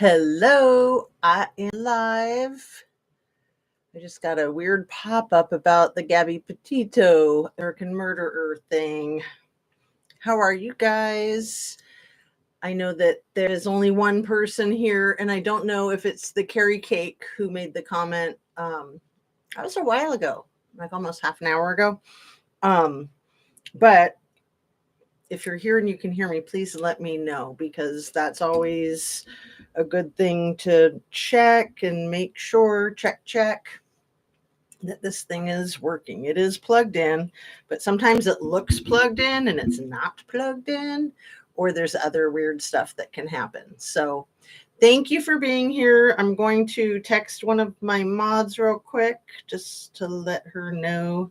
Hello, I am live. I just got a weird pop up about the Gabby Petito American murderer thing. How are you guys? I know that there is only one person here, and I don't know if it's the Carrie Cake who made the comment. That was a while ago, like almost half an hour ago. But if you're here and you can hear me, please let me know because that's always a good thing to check and make sure, check that this thing is working. It is plugged in, but sometimes it looks plugged in and it's not plugged in, or there's other weird stuff that can happen. So thank you for being here. I'm going to text one of my mods real quick just to let her know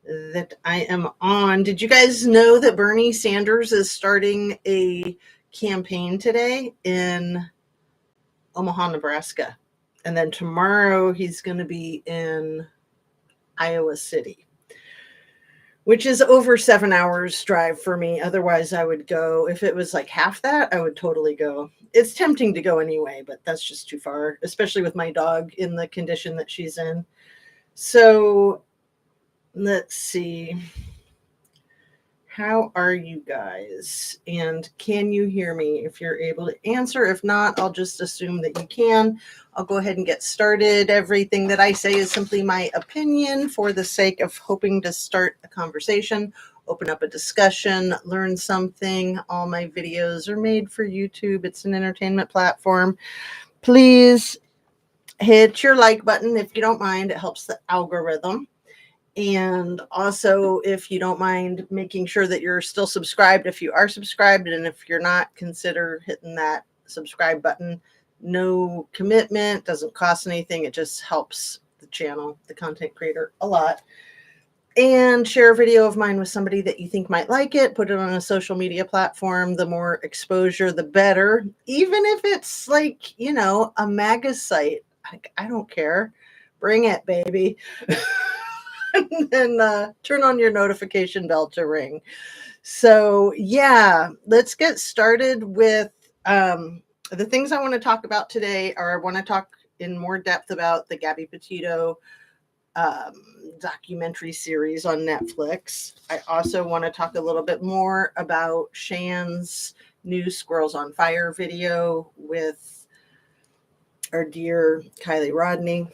that I am on. Did you guys know that Bernie Sanders is starting a campaign today in Omaha, Nebraska? And then tomorrow he's going to be in Iowa City, which is over 7 hours drive for me. Otherwise, I would go. If it was like half that, I would totally go. It's tempting to go anyway, but that's just too far, especially with my dog in the condition that she's in. So let's see. How are you guys? And can you hear me if you're able to answer? If not, I'll just assume that you can. I'll go ahead and get started. Everything that I say is simply my opinion for the sake of hoping to start a conversation, open up a discussion, learn something. All my videos are made for YouTube. It's an entertainment platform. Please hit your like button if you don't mind. It helps the algorithm. And also, if you don't mind, making sure that you're still subscribed if you are subscribed. And if you're not, consider hitting that subscribe button. No commitment, doesn't cost anything. It just helps the channel, the content creator, a lot. And share a video of mine with somebody that you think might like it. Put it on a social media platform. The more exposure, the better. Even if it's like, a MAGA site. I don't care. Bring it, baby. And then turn on your notification bell to ring. So yeah, let's get started with the things I want to talk about today. Or I want to talk in more depth about the Gabby Petito documentary series on Netflix. I also want to talk a little bit more about Shan's new Squirrels on Fire video with our dear Kylie Rodney.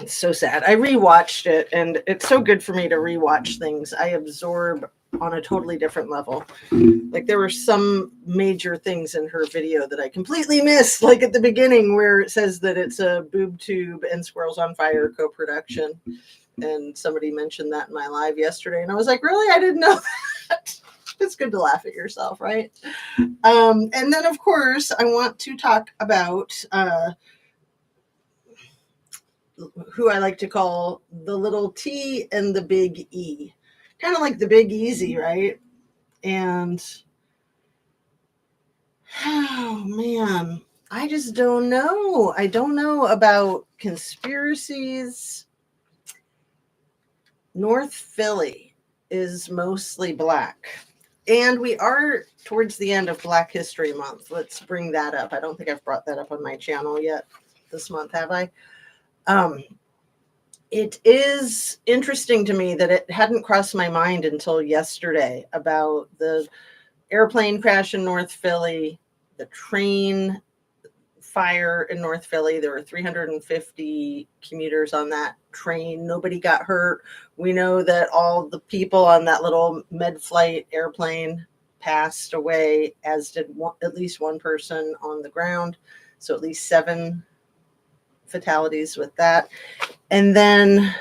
It's so sad. I rewatched it, and it's so good for me to rewatch things. I absorb on a totally different level. Like there were some major things in her video that I completely missed, like at the beginning where it says that it's a Boob Tube and Squirrels on Fire co-production. And somebody mentioned that in my live yesterday, and I was like, really? I didn't know that. It's good to laugh at yourself, right? And then, of course, I want to talk about who I like to call the little T and the big E. Kind of like the Big Easy, right? And, oh man, I just don't know. I don't know about conspiracies. North Philly is mostly Black. And we are towards the end of Black History Month. Let's bring that up. I don't think I've brought that up on my channel yet this month, have I? It is interesting to me that it hadn't crossed my mind until yesterday about the airplane crash in North Philly, the train fire in North Philly. There were 350 commuters on that train. Nobody got hurt. We know that all the people on that little med-flight airplane passed away, as did at least one person on the ground. So at least 7 fatalities with that. And then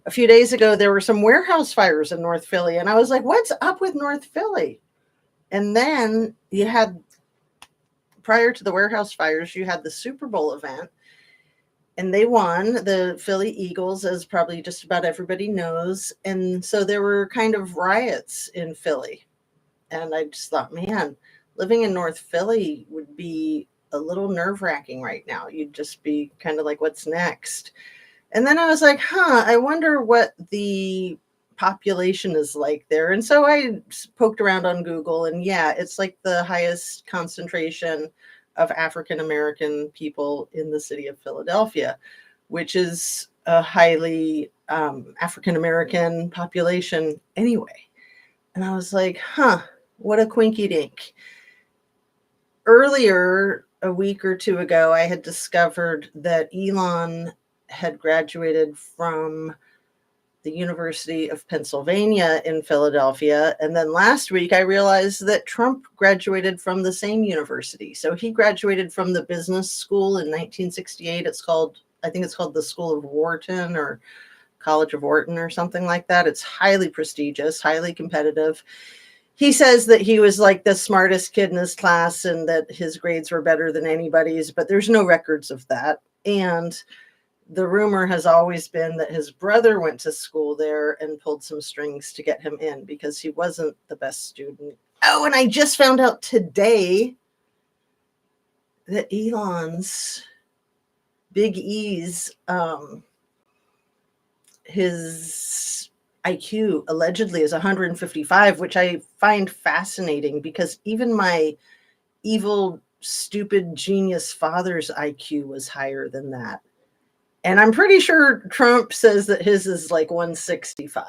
a few days ago, there were some warehouse fires in North Philly. And I was like, what's up with North Philly? And then you had, prior to the warehouse fires, you had the Super Bowl event. And they won, the Philly Eagles, as probably just about everybody knows. And so there were kind of riots in Philly. And I just thought, man, living in North Philly would be a little nerve-wracking right now. You'd just be kind of like, what's next? And then I was like, I wonder what the population is like there. And so I poked around on Google, and yeah, it's like the highest concentration of African American people in the city of Philadelphia, which is a highly African American population anyway. And I was like, huh, what a quinky dink. Earlier, a week or two ago, I had discovered that Elon had graduated from the University of Pennsylvania in Philadelphia. And then last week, I realized that Trump graduated from the same university. So he graduated from the business school in 1968. I think it's called the School of Wharton or College of Wharton or something like that. It's highly prestigious, highly competitive. He says that he was like the smartest kid in his class and that his grades were better than anybody's, but there's no records of that. And the rumor has always been that his brother went to school there and pulled some strings to get him in because he wasn't the best student. Oh, and I just found out today that Elon's Big E's his IQ allegedly is 155, which I find fascinating because even my evil, stupid, genius father's IQ was higher than that. And I'm pretty sure Trump says that his is like 165,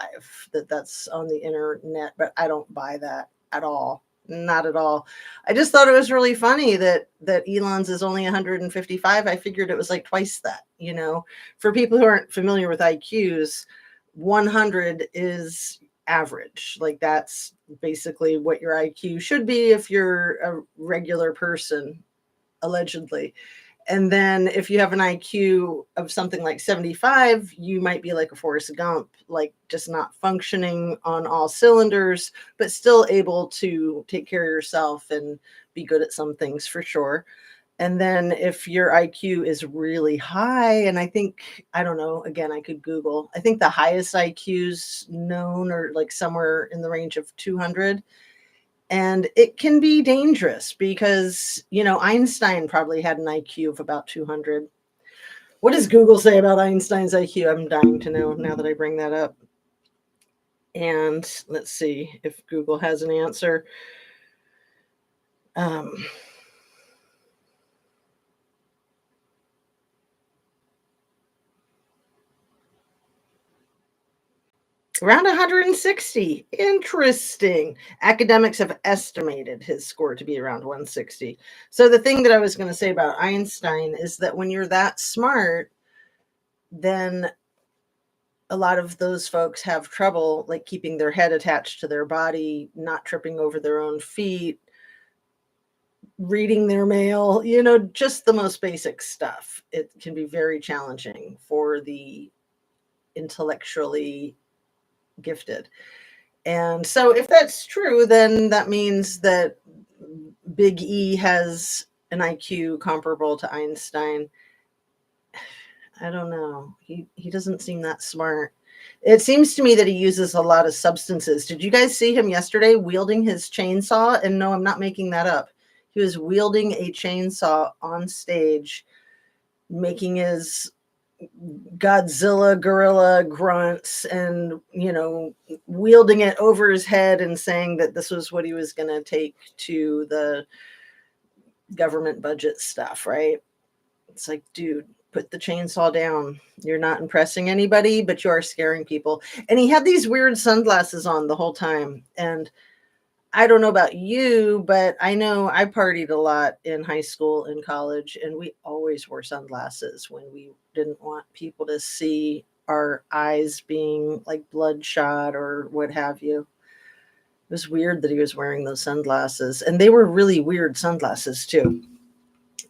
that's on the internet, but I don't buy that at all. Not at all. I just thought it was really funny that Elon's is only 155. I figured it was like twice that, For people who aren't familiar with IQs, 100 is average. Like that's basically what your IQ should be if you're a regular person, allegedly. And then if you have an IQ of something like 75, you might be like a Forrest Gump, like just not functioning on all cylinders, but still able to take care of yourself and be good at some things for sure. And then if your IQ is really high, and I don't know, again, I could Google, I think the highest IQs known are like somewhere in the range of 200. And it can be dangerous because, Einstein probably had an IQ of about 200. What does Google say about Einstein's IQ? I'm dying to know now that I bring that up. And let's see if Google has an answer. Around 160. Interesting. Academics have estimated his score to be around 160. So the thing that I was going to say about Einstein is that when you're that smart, then a lot of those folks have trouble like keeping their head attached to their body, not tripping over their own feet, reading their mail, just the most basic stuff. It can be very challenging for the intellectually gifted. And so if that's true, then that means that Big E has an IQ comparable to Einstein. I don't know. He doesn't seem that smart. It seems to me that he uses a lot of substances. Did you guys see him yesterday wielding his chainsaw? And no, I'm not making that up. He was wielding a chainsaw on stage, making his Godzilla gorilla grunts and, wielding it over his head and saying that this was what he was going to take to the government budget stuff, right? It's like, dude, put the chainsaw down. You're not impressing anybody, but you are scaring people. And he had these weird sunglasses on the whole time. And I don't know about you, but I know I partied a lot in high school and college, and we always wore sunglasses when we didn't want people to see our eyes being like bloodshot or what have you. It was weird that he was wearing those sunglasses, and they were really weird sunglasses too.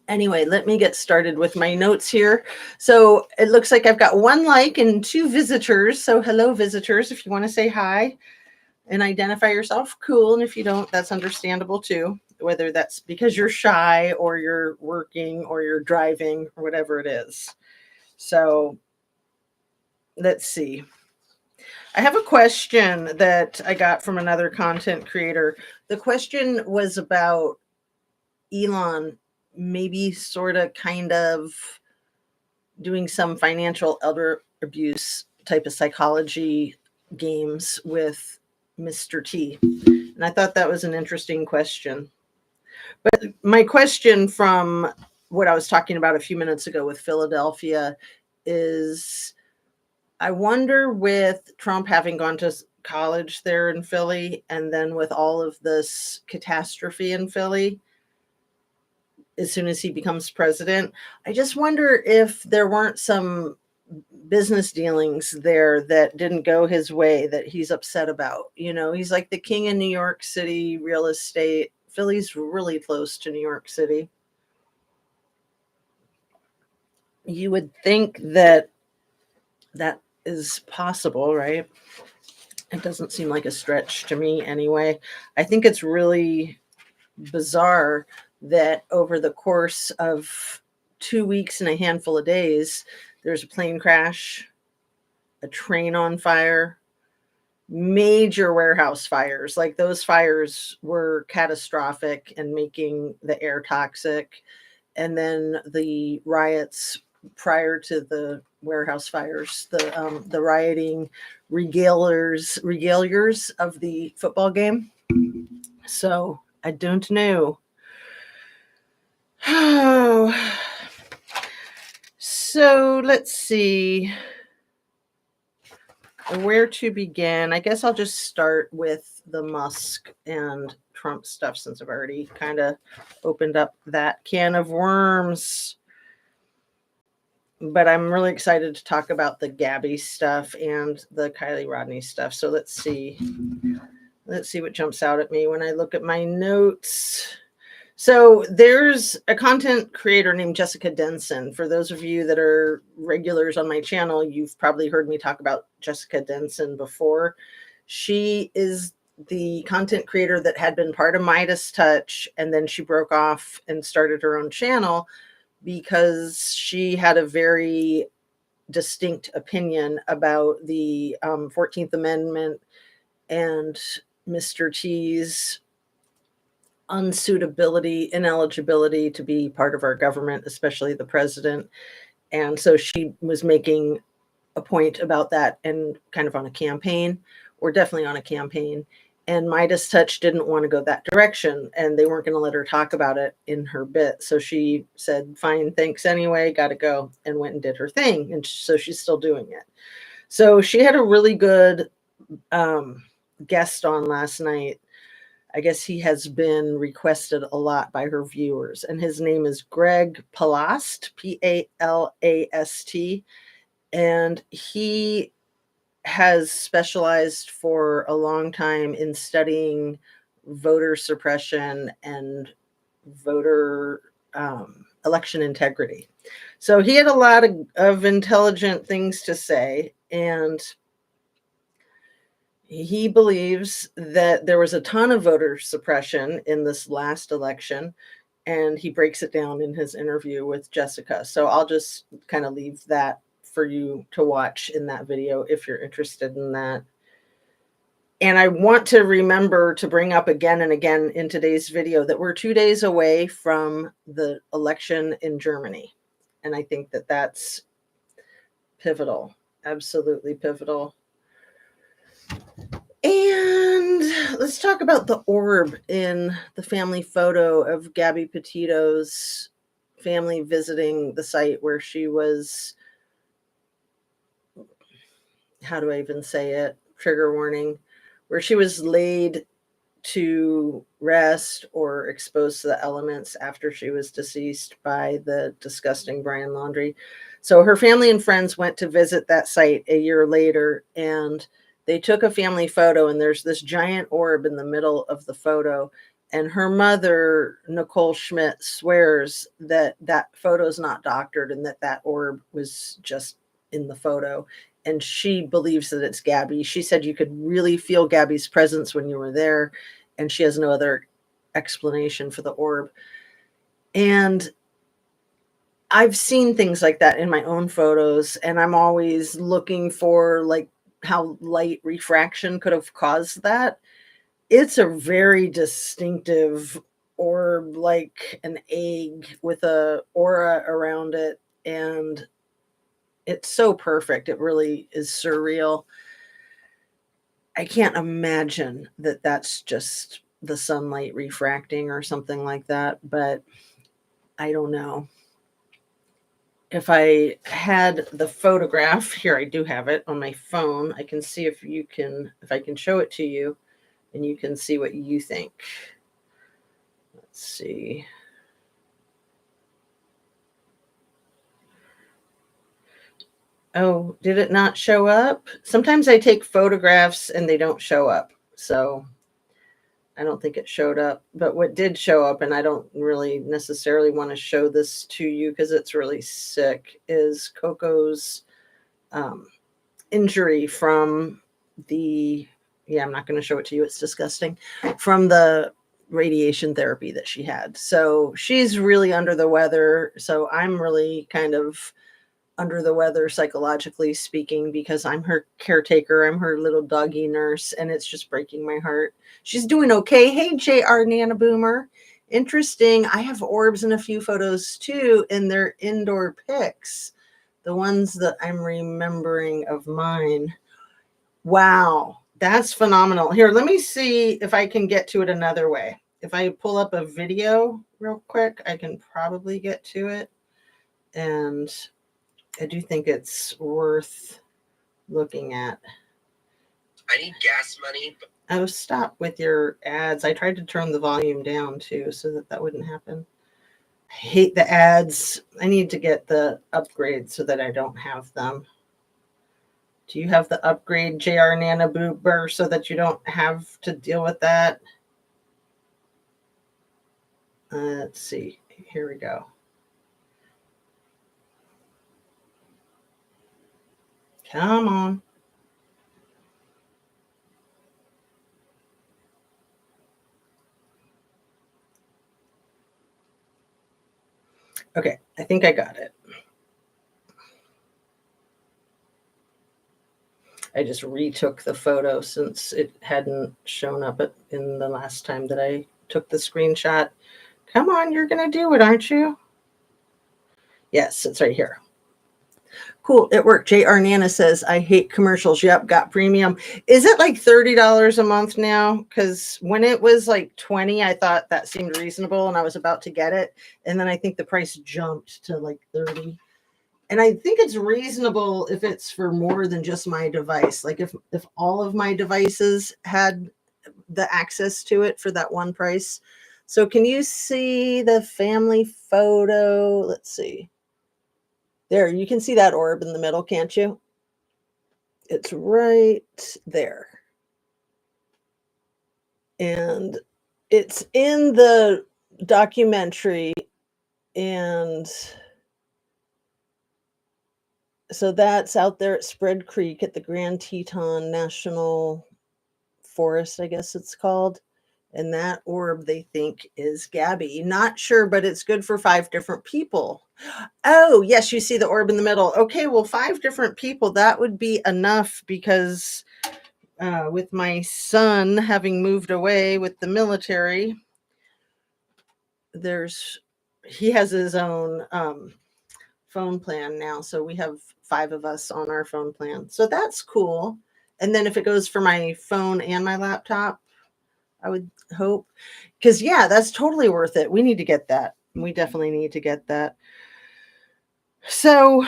Anyway, let me get started with my notes here. So it looks like I've got 1 like and 2 visitors. So hello, visitors, if you want to say hi and identify yourself, cool. And if you don't, that's understandable too, whether that's because you're shy or you're working or you're driving or whatever it is. So let's see. I have a question that I got from another content creator. The question was about Elon maybe sort of kind of doing some financial elder abuse type of psychology games with Mr. T. And I thought that was an interesting question. But my question from what I was talking about a few minutes ago with Philadelphia is, I wonder, with Trump having gone to college there in Philly, and then with all of this catastrophe in Philly, as soon as he becomes president, I just wonder if there weren't some business dealings there that didn't go his way that he's upset about. You know, he's like the king in New York City real estate. Philly's really close to New York City. You would think that that is possible, right? It doesn't seem like a stretch to me anyway. I think it's really bizarre that over the course of 2 weeks and a handful of days, there's a plane crash, a train on fire, major warehouse fires. Like, those fires were catastrophic and making the air toxic. And then the riots prior to the warehouse fires, the rioting regaliers of the football game. So I don't know. Oh, so let's see where to begin. I guess I'll just start with the Musk and Trump stuff, since I've already kind of opened up that can of worms. But I'm really excited to talk about the Gabby stuff and the Kylie Rodney stuff. So let's see what jumps out at me when I look at my notes. So there's a content creator named Jessica Denson. For those of you that are regulars on my channel, you've probably heard me talk about Jessica Denson before. She is the content creator that had been part of MeidasTouch, and then she broke off and started her own channel because she had a very distinct opinion about the 14th Amendment and Mr. T's unsuitability, ineligibility to be part of our government, especially the president. And so she was making a point about that, and kind of on a campaign, or definitely on a campaign. And MeidasTouch didn't want to go that direction, and they weren't going to let her talk about it in her bit. So she said, fine, thanks anyway, got to go, and went and did her thing. And so she's still doing it. So she had a really good guest on last night. I guess he has been requested a lot by her viewers, and his name is Greg Palast, Palast. And he has specialized for a long time in studying voter suppression and voter election integrity. So he had a lot of intelligent things to say, and he believes that there was a ton of voter suppression in this last election, and he breaks it down in his interview with Jessica. So I'll just kind of leave that for you to watch in that video if you're interested in that. And I want to remember to bring up again and again in today's video that we're 2 days away from the election in Germany. And I think that that's pivotal, absolutely pivotal. And let's talk about the orb in the family photo of Gabby Petito's family visiting the site where she was, how do I even say it? Trigger warning, where she was laid to rest or exposed to the elements after she was deceased by the disgusting Brian Laundrie. So her family and friends went to visit that site a year later, and they took a family photo, and there's this giant orb in the middle of the photo. And her mother, Nicole Schmidt, swears that that photo is not doctored and that that orb was just in the photo. And she believes that it's Gabby. She said you could really feel Gabby's presence when you were there, and she has no other explanation for the orb. And I've seen things like that in my own photos, and I'm always looking for like how light refraction could have caused that. It's a very distinctive orb, like an egg with a aura around it, and it's so perfect. It really is surreal. I can't imagine that that's just the sunlight refracting or something like that, but I don't know. If I had the photograph here, I do have it on my phone. I can see if I can show it to you and you can see what you think. Let's see. Oh, did it not show up? Sometimes I take photographs and they don't show up. So I don't think it showed up. But what did show up, and I don't really necessarily want to show this to you because it's really sick, is Coco's injury from I'm not going to show it to you. It's disgusting. From the radiation therapy that she had. So she's really under the weather. So I'm really kind of under the weather psychologically speaking because I'm her caretaker. I'm her little doggy nurse, and it's just breaking my heart. She's doing okay. Hey, JR Nana Boomer. Interesting. I have orbs in a few photos too, and they're indoor pics. The ones that I'm remembering of mine. Wow, that's phenomenal. Here, let me see if I can get to it another way. If I pull up a video real quick, I can probably get to it. And I do think it's worth looking at. I need gas money. Oh, stop with your ads. I tried to turn the volume down too so that wouldn't happen. I hate the ads. I need to get the upgrade so that I don't have them. Do you have the upgrade, JR Nana Boober, so that you don't have to deal with that? Let's see. Here we go. Come on. Okay, I think I got it. I just retook the photo since it hadn't shown up in the last time that I took the screenshot. Come on, you're going to do it, aren't you? Yes, it's right here. Cool, it worked. JR Nana says, I hate commercials. Yep, got premium. Is it like $30 a month now? Because when it was like $20, I thought that seemed reasonable and I was about to get it. And then I think the price jumped to like $30. And I think it's reasonable if it's for more than just my device. Like if all of my devices had the access to it for that one price. So can you see the family photo? Let's see. There, you can see that orb in the middle, can't you? It's right there. And it's in the documentary. And so that's out there at Spread Creek at the Grand Teton National Forest, I guess it's called. And that orb, they think, is Gabby. Not sure, but it's good for 5 different people. Oh, yes, you see the orb in the middle. Okay, well, 5 different people, that would be enough because with my son having moved away with the military, he has his own phone plan now. So we have 5 of us on our phone plan. So that's cool. And then if it goes for my phone and my laptop, I would hope. Because, yeah, that's totally worth it. We need to get that. We definitely need to get that. So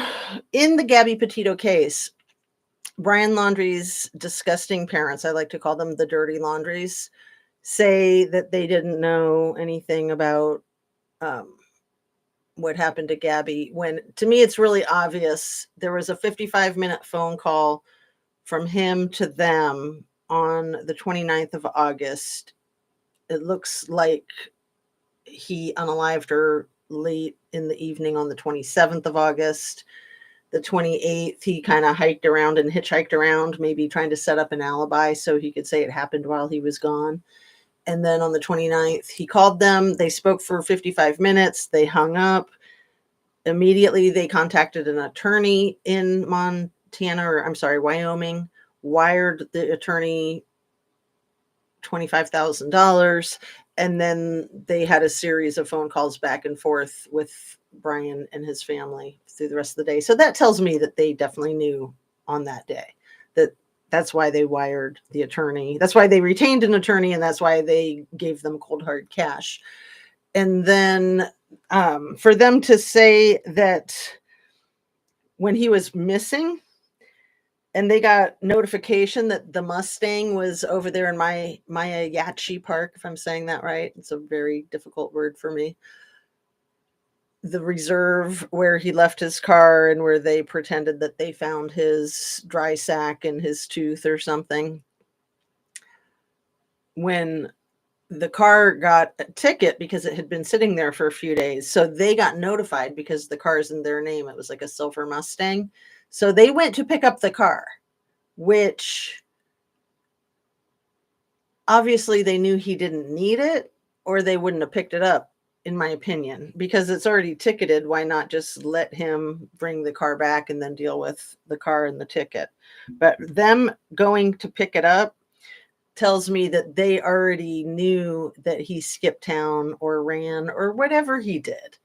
in the Gabby Petito case, Brian Laundrie's disgusting parents, I like to call them the dirty laundries, say that they didn't know anything about what happened to Gabby, when to me it's really obvious. There was a 55-minute phone call from him to them on the 29th of August. It looks like he unalived her late in the evening on the 27th of August. The 28th, he kind of hiked around and hitchhiked around, maybe trying to set up an alibi so he could say it happened while he was gone. And then on the 29th, he called them. They spoke for 55 minutes. They hung up. Immediately, they contacted an attorney in Wyoming, wired the attorney $25,000. And then they had a series of phone calls back and forth with Brian and his family through the rest of the day. So that tells me that they definitely knew on that day that that's why they wired the attorney. That's why they retained an attorney, and that's why they gave them cold hard cash. And then for them to say that when he was missing, and they got notification that the Mustang was over there in my Mayayachi Park, if I'm saying that right. It's a very difficult word for me. The reserve where he left his car and where they pretended that they found his dry sack and his tooth or something. When the car got a ticket because it had been sitting there for a few days. So they got notified because the car's in their name. It was like a silver Mustang. So they went to pick up the car, which obviously they knew he didn't need it, or they wouldn't have picked it up, in my opinion, because it's already ticketed. Why not just let him bring the car back and then deal with the car and the ticket? But them going to pick it up tells me that they already knew that he skipped town or ran or whatever he did.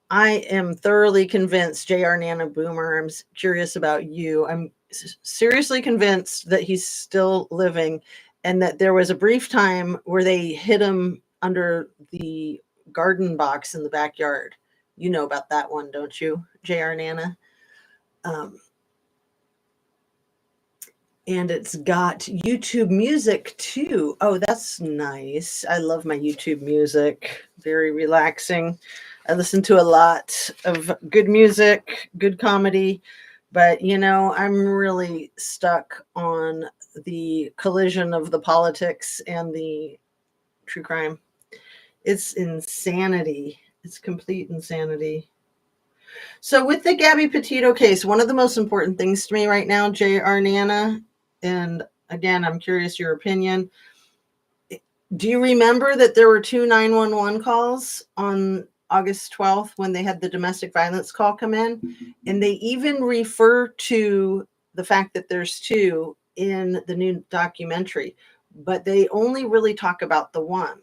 I am thoroughly convinced, JR Nana Boomer, I'm curious about you. I'm seriously convinced that he's still living, and that there was a brief time where they hid him under the garden box in the backyard. You know about that one, don't you, JR Nana? And it's got YouTube music too. Oh, that's nice. I love my YouTube music. Very relaxing. I listen to a lot of good music, good comedy, but I'm really stuck on the collision of the politics and the true crime. It's insanity. It's complete insanity. So with the Gabby Petito case, one of the most important things to me right now, JR Nana, and again, I'm curious your opinion. Do you remember that there were 2 911 calls on August 12th when they had the domestic violence call come in? And they even refer to the fact that there's 2 in the new documentary, but they only really talk about the one.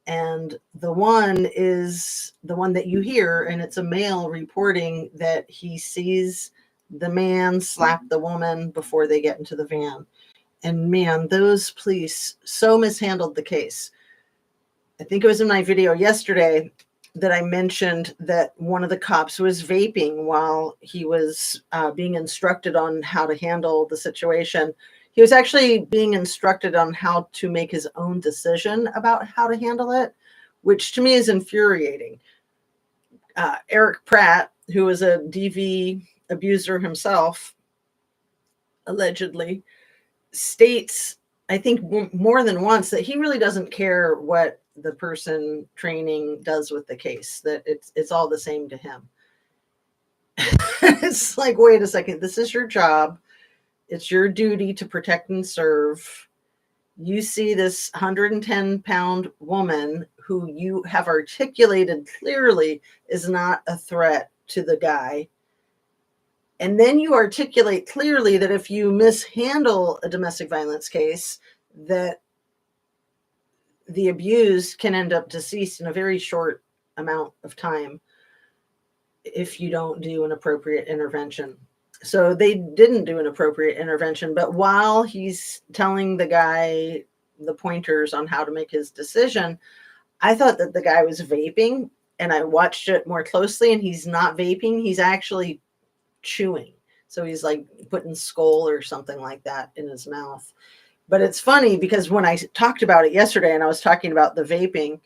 And the one is the one that you hear, and it's a male reporting that he sees the man slap the woman before they get into the van. And man, those police so mishandled the case. I think it was in my video yesterday that I mentioned that one of the cops was vaping while he was being instructed on how to handle the situation. He was actually being instructed on how to make his own decision about how to handle it, which to me is infuriating. Eric Pratt, who was a DV abuser himself, allegedly, states, I think more than once, that he really doesn't care what the person training does with the case, that it's all the same to him. It's like, wait a second, this is your job. It's your duty to protect and serve. You see this 110-pound woman who you have articulated clearly is not a threat to the guy. And then you articulate clearly that if you mishandle a domestic violence case, that the abused can end up deceased in a very short amount of time if you don't do an appropriate intervention. So they didn't do an appropriate intervention, but while he's telling the guy the pointers on how to make his decision, I thought that the guy was vaping, and I watched it more closely, and he's not vaping. He's actually chewing. So he's like putting skull or something like that in his mouth. But it's funny because when I talked about it yesterday, and I was talking about the vaping,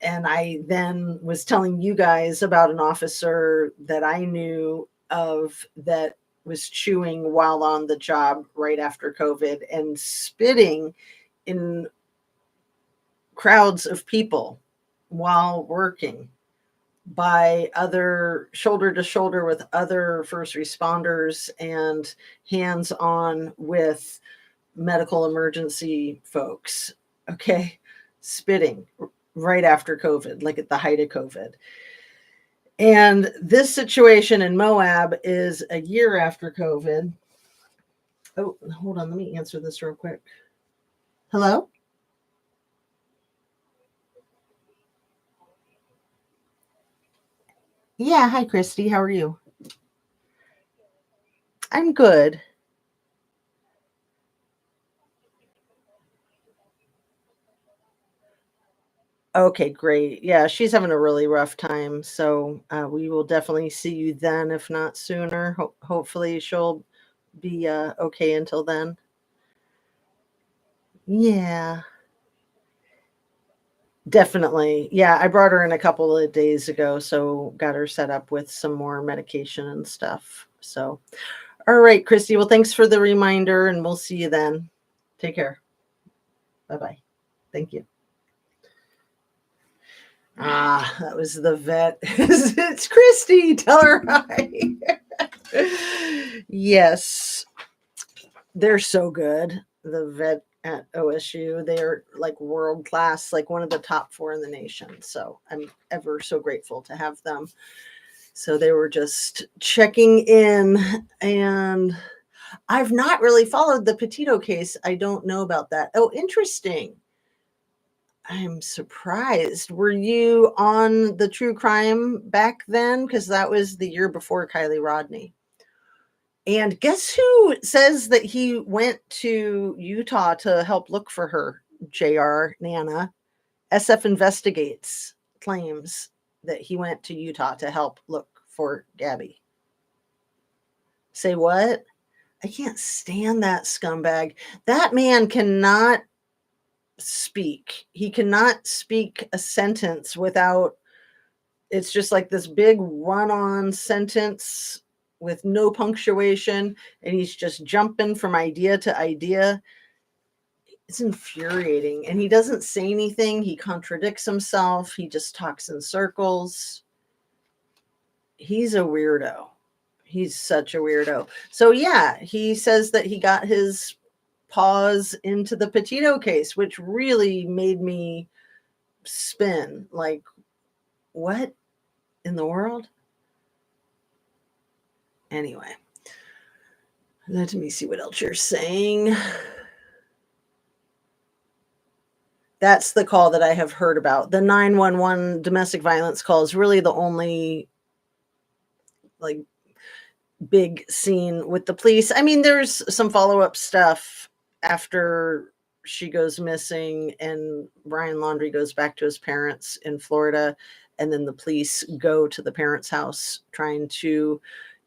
and I then was telling you guys about an officer that I knew of that was chewing while on the job right after COVID and spitting in crowds of people while working by other, shoulder to shoulder with other first responders and hands on with medical emergency folks. Okay. Spitting right after COVID, like at the height of COVID. And this situation in Moab is a year after COVID. Oh, hold on. Let me answer this real quick. Hello? Yeah. Hi, Christy. How are you? I'm good. Okay, great. Yeah, she's having a really rough time. So we will definitely see you then, if not sooner. Hopefully, she'll be okay until then. Yeah, definitely. Yeah, I brought her in a couple of days ago, so got her set up with some more medication and stuff. So, all right, Christy. Well, thanks for the reminder, and we'll see you then. Take care. Bye bye. Thank you. Ah, that was the vet. It's Christy. Tell her hi. Yes, they're so good. The vet at OSU, they are like world class, like one of the top 4 in the nation. So I'm ever so grateful to have them. So they were just checking in, and I've not really followed the Petito case. I don't know about that. Oh, interesting. I'm surprised. Were you on the true crime back then? Because that was the year before Kylie Rodney. And guess who says that he went to Utah to help look for her? JR Nana. SF Investigates claims that he went to Utah to help look for Gabby. Say what? I can't stand that scumbag. That man cannot speak. He cannot speak a sentence without, it's just like this big run-on sentence with no punctuation, and he's just jumping from idea to idea. It's infuriating. And he doesn't say anything. He contradicts himself. He just talks in circles. He's a weirdo. He's such a weirdo. So yeah, he says that he got his paws into the Petito case, which really made me spin. Like, what in the world? Anyway, let me see what else you're saying. That's the call that I have heard about. The 911 domestic violence call is really the only like big scene with the police. I mean, there's some follow-up stuff after she goes missing and Brian Laundrie goes back to his parents in Florida, and then the police go to the parents' house trying to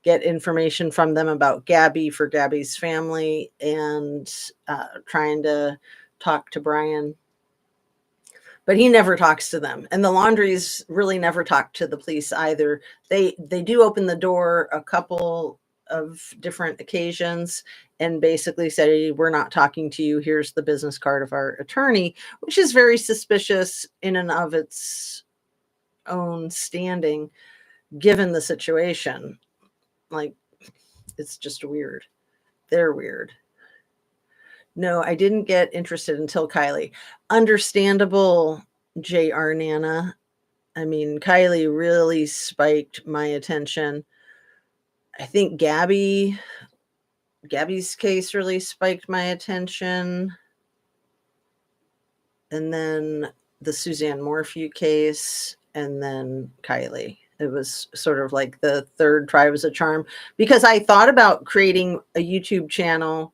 get information from them about Gabby for Gabby's family, and trying to talk to Brian, but he never talks to them. And the Laundries really never talk to the police either. They do open the door a couple of different occasions and basically say, we're not talking to you. Here's the business card of our attorney, which is very suspicious in and of its own standing, given the situation. Like, it's just weird. They're weird. No, I didn't get interested until Kylie. Understandable, JR Nana. I mean, Kylie really spiked my attention. I think Gabby's case really spiked my attention. And then the Suzanne Morphew case, and then Kylie. It was sort of like the third try was a charm, because I thought about creating a YouTube channel.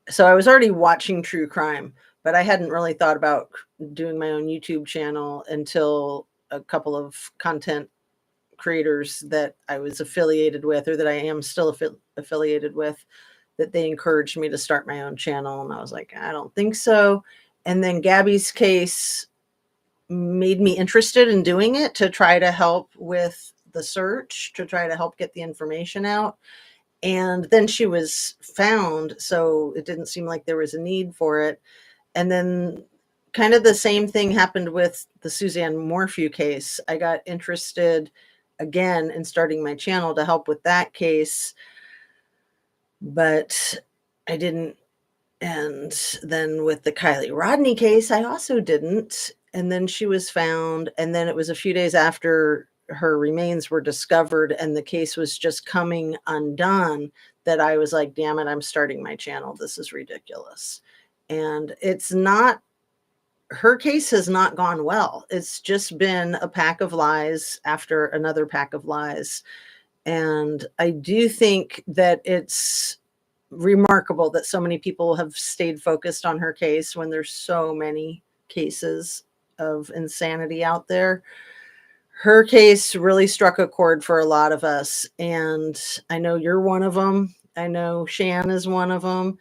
So I was already watching true crime, but I hadn't really thought about doing my own YouTube channel until a couple of content creators that I was affiliated with, or that I am still affiliated with, that they encouraged me to start my own channel. And I was like, I don't think so. And then Gabby's case made me interested in doing it to try to help with the search, to try to help get the information out. And then she was found, so it didn't seem like there was a need for it. And then kind of the same thing happened with the Suzanne Morphew case. I got interested again in starting my channel to help with that case, but I didn't. And then with the Kylie Rodney case, I also didn't. And then she was found, and then it was a few days after her remains were discovered and the case was just coming undone that I was like, damn it, I'm starting my channel. This is ridiculous. And it's not, her case has not gone well. It's just been a pack of lies after another pack of lies. And I do think that it's remarkable that so many people have stayed focused on her case when there's so many cases of insanity out there. Her case really struck a chord for a lot of us. And I know you're one of them. I know Shan is one of them.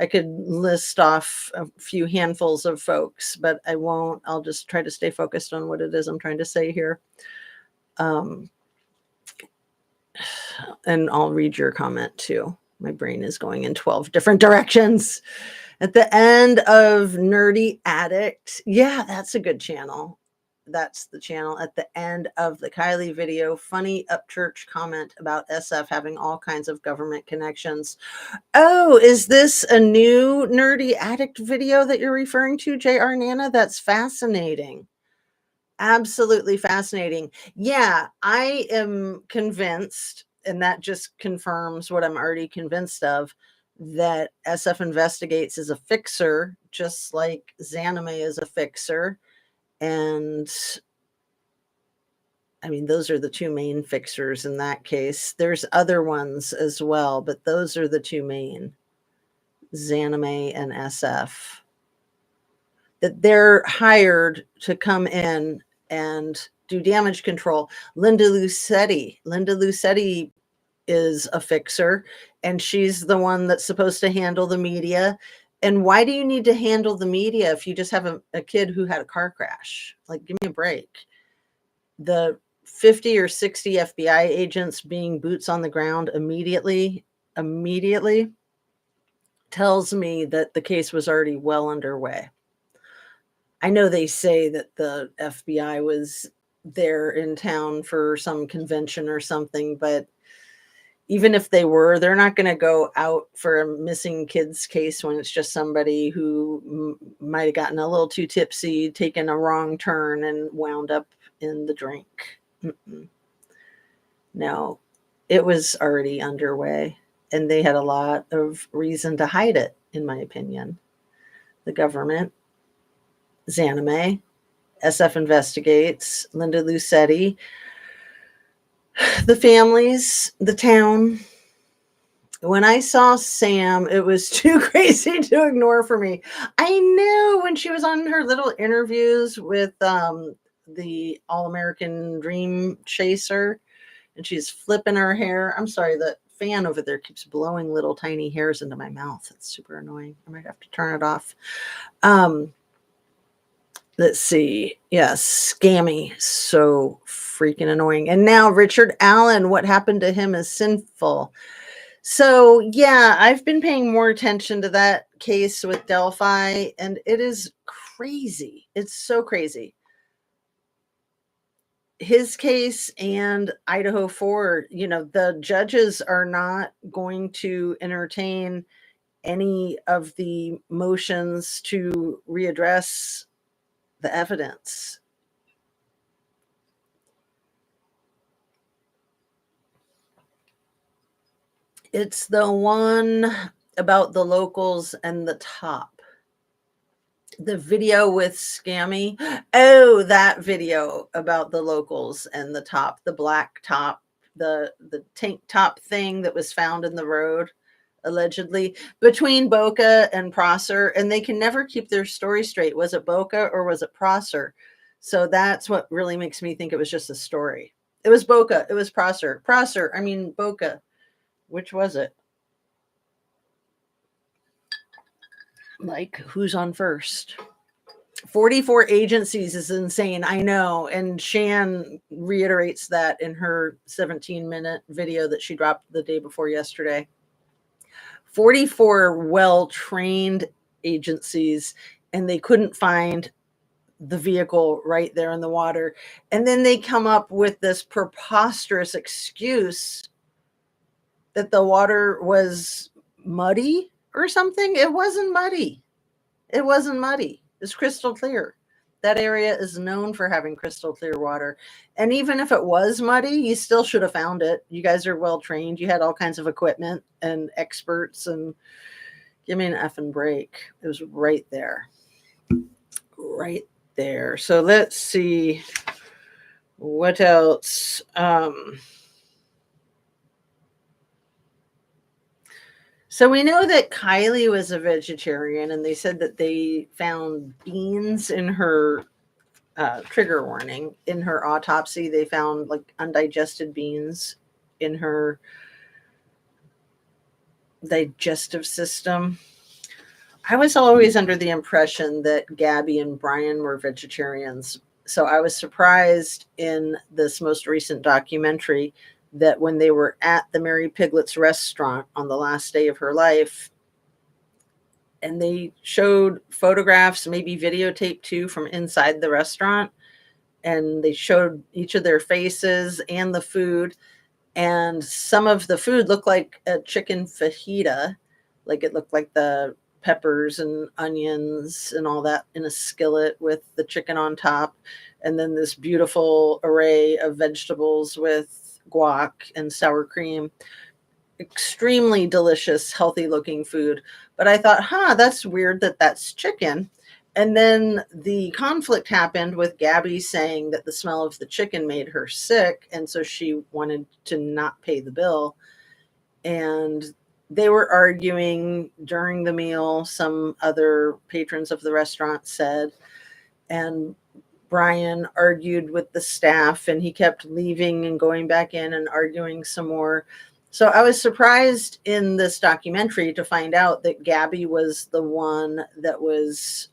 I could list off a few handfuls of folks, but I won't. I'll just try to stay focused on what it is I'm trying to say here. And I'll read your comment too. My brain is going in 12 different directions. At the end of Nerdy Addict. Yeah, that's a good channel. That's the channel. At the end of the Kylie video, funny upchurch comment about SF having all kinds of government connections. Oh, is this a new Nerdy Addict video that you're referring to, JR Nana? That's fascinating. Absolutely fascinating. Yeah, I am convinced, and that just confirms what I'm already convinced of, that SF Investigates is a fixer, just like Zanime is a fixer. And I mean, those are the two main fixers in that case. There's other ones as well, but those are the two main, Zanime and SF. That they're hired to come in and do damage control. Linda Lucetti is a fixer, and she's the one that's supposed to handle the media. And why do you need to handle the media if you just have a kid who had a car crash? Like, give me a break. The 50 or 60 FBI agents being boots on the ground immediately tells me that the case was already well underway. I know they say that the FBI was there in town for some convention or something, but even if they were, they're not going to go out for a missing kids case when it's just somebody who might have gotten a little too tipsy, taken a wrong turn, and wound up in the drink. No, it was already underway, and they had a lot of reason to hide it, in my opinion. The government, Zanime, SF Investigates, Linda Lucetti, the families, the town. When I saw Sam, it was too crazy to ignore for me. I knew when she was on her little interviews with the All-American Dream Chaser, and she's flipping her hair. I'm sorry, the fan over there keeps blowing little tiny hairs into my mouth. It's super annoying. I might have to turn it off. Let's see. Yes, Scammy. So freaking annoying. And now Richard Allen, what happened to him is sinful. So yeah, I've been paying more attention to that case with Delphi, and it is crazy. It's so crazy. His case and Idaho 4, the judges are not going to entertain any of the motions to readdress the evidence. It's the one about the locals and the top. The video with Scammy. Oh, that video about the locals and the top, the black top, the tank top thing that was found in the road, allegedly, between Boca and Prosser. And they can never keep their story straight. Was it Boca or was it Prosser? So that's what really makes me think it was just a story. It was Boca. It was Prosser. Boca. Which was it? Like, who's on first? 44 agencies is insane. I know. And Shan reiterates that in her 17-minute video that she dropped the day before yesterday. 44 well-trained agencies, and they couldn't find the vehicle right there in the water. And then they come up with this preposterous excuse that the water was muddy or something. It wasn't muddy. It wasn't muddy. It's crystal clear. That area is known for having crystal clear water. And even if it was muddy, you still should have found it. You guys are well trained. You had all kinds of equipment and experts, and give me an effing break. It was right there. Right there. So let's see what else. So we know that Kylie was a vegetarian, and they said that they found beans in her trigger warning. In her autopsy, they found like undigested beans in her digestive system. I was always under the impression that Gabby and Brian were vegetarians. So I was surprised in this most recent documentary that when they were at the Mary Piglet's restaurant on the last day of her life, and they showed photographs, maybe videotape too, from inside the restaurant, and they showed each of their faces and the food. And some of the food looked like a chicken fajita, like it looked like the peppers and onions and all that in a skillet with the chicken on top, and then this beautiful array of vegetables with guac and sour cream. Extremely delicious, healthy looking food. But I thought, that's weird that that's chicken. And then the conflict happened with Gabby saying that the smell of the chicken made her sick. And so she wanted to not pay the bill. And they were arguing during the meal, some other patrons of the restaurant said. And Brian argued with the staff, and he kept leaving and going back in and arguing some more. So I was surprised in this documentary to find out that Gabby was the one that was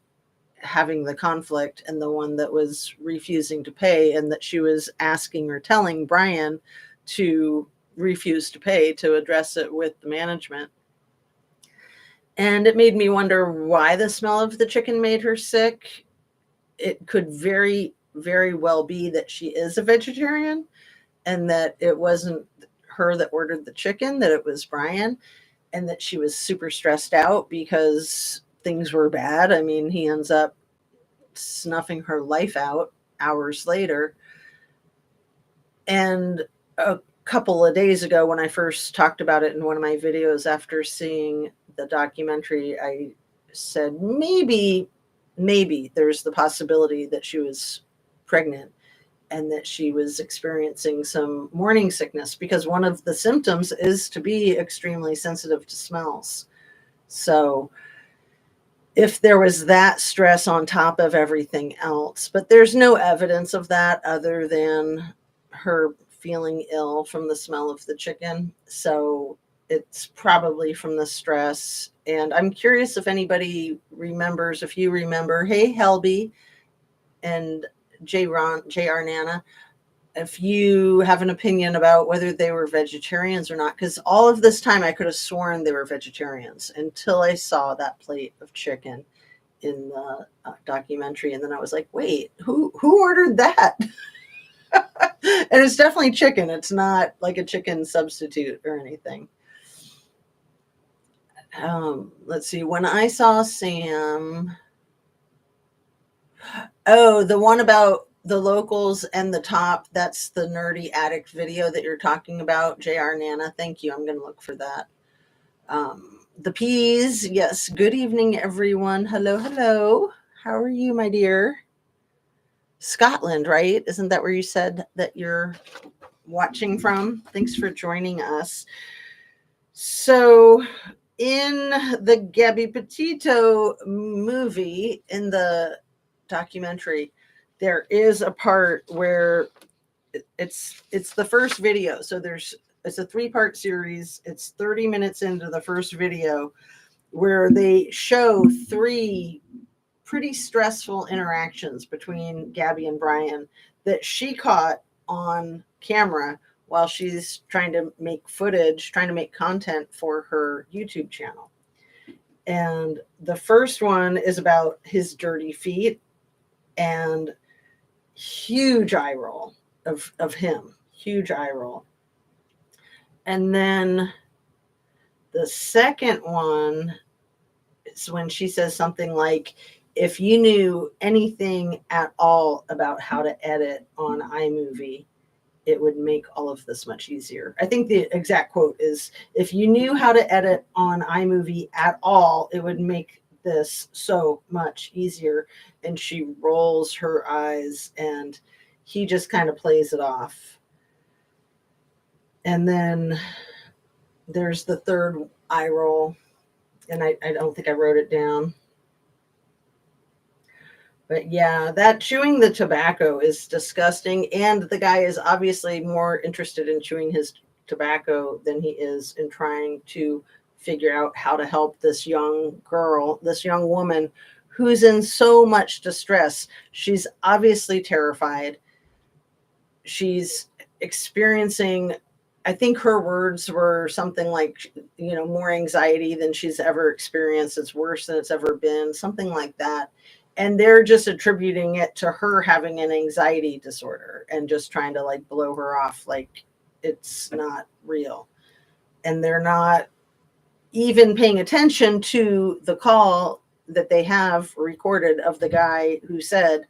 having the conflict and the one that was refusing to pay, and that she was asking or telling Brian to refuse to pay, to address it with the management. And it made me wonder why the smell of the chicken made her sick. It could very, very well be that she is a vegetarian and that it wasn't her that ordered the chicken, that it was Brian, and that she was super stressed out because things were bad. I mean, he ends up snuffing her life out hours later. And a couple of days ago, when I first talked about it in one of my videos after seeing the documentary, I said maybe there's the possibility that she was pregnant and that she was experiencing some morning sickness, because one of the symptoms is to be extremely sensitive to smells. So if there was that stress on top of everything else, but there's no evidence of that other than her feeling ill from the smell of the chicken. So it's probably from the stress. And I'm curious if anybody remembers, if you remember, hey, Helby and JR Nana, if you have an opinion about whether they were vegetarians or not, because all of this time I could have sworn they were vegetarians until I saw that plate of chicken in the documentary. And then I was like, wait, who ordered that? And it's definitely chicken. It's not like a chicken substitute or anything. Let's see. When I saw Sam, the one about the locals and the top, that's the nerdy addict video that you're talking about, JR Nana. Thank you. I'm going to look for that. The peas. Yes. Good evening, everyone. Hello. How are you, my dear? Scotland, right? Isn't that where you said that you're watching from? Thanks for joining us. So in the Gabby Petito movie, in the documentary, there is a part where it's the first video. So it's a 3-part series. It's 30 minutes into the first video where they show 3 pretty stressful interactions between Gabby and Brian that she caught on camera while she's trying to make footage, trying to make content for her YouTube channel. And the first one is about his dirty feet, and huge eye roll of him, huge eye roll. And then the second one is when she says something like, if you knew anything at all about how to edit on iMovie, it would make all of this much easier. I think the exact quote is, if you knew how to edit on iMovie at all, it would make this so much easier. And she rolls her eyes and he just kind of plays it off. And then there's the third eye roll, and I don't think I wrote it down. But yeah, that chewing the tobacco is disgusting. And the guy is obviously more interested in chewing his tobacco than he is in trying to figure out how to help this young girl, this young woman who's in so much distress. She's obviously terrified. She's experiencing, I think her words were something like, more anxiety than she's ever experienced. It's worse than it's ever been, something like that. And they're just attributing it to her having an anxiety disorder and just trying to like blow her off like it's not real. And they're not even paying attention to the call that they have recorded of the guy who said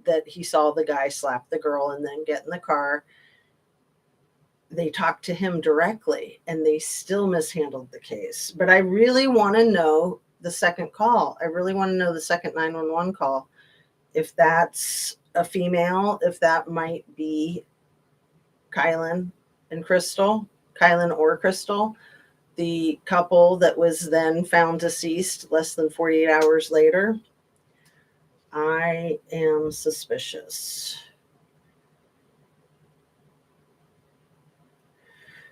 that he saw the guy slap the girl and then get in the car. They talked to him directly and they still mishandled the case. But I really want to know the second call. I really want to know the second 911 call. If that's a female, if that might be Kylan and Crystal, Kylan or Crystal, the couple that was then found deceased less than 48 hours later. I am suspicious.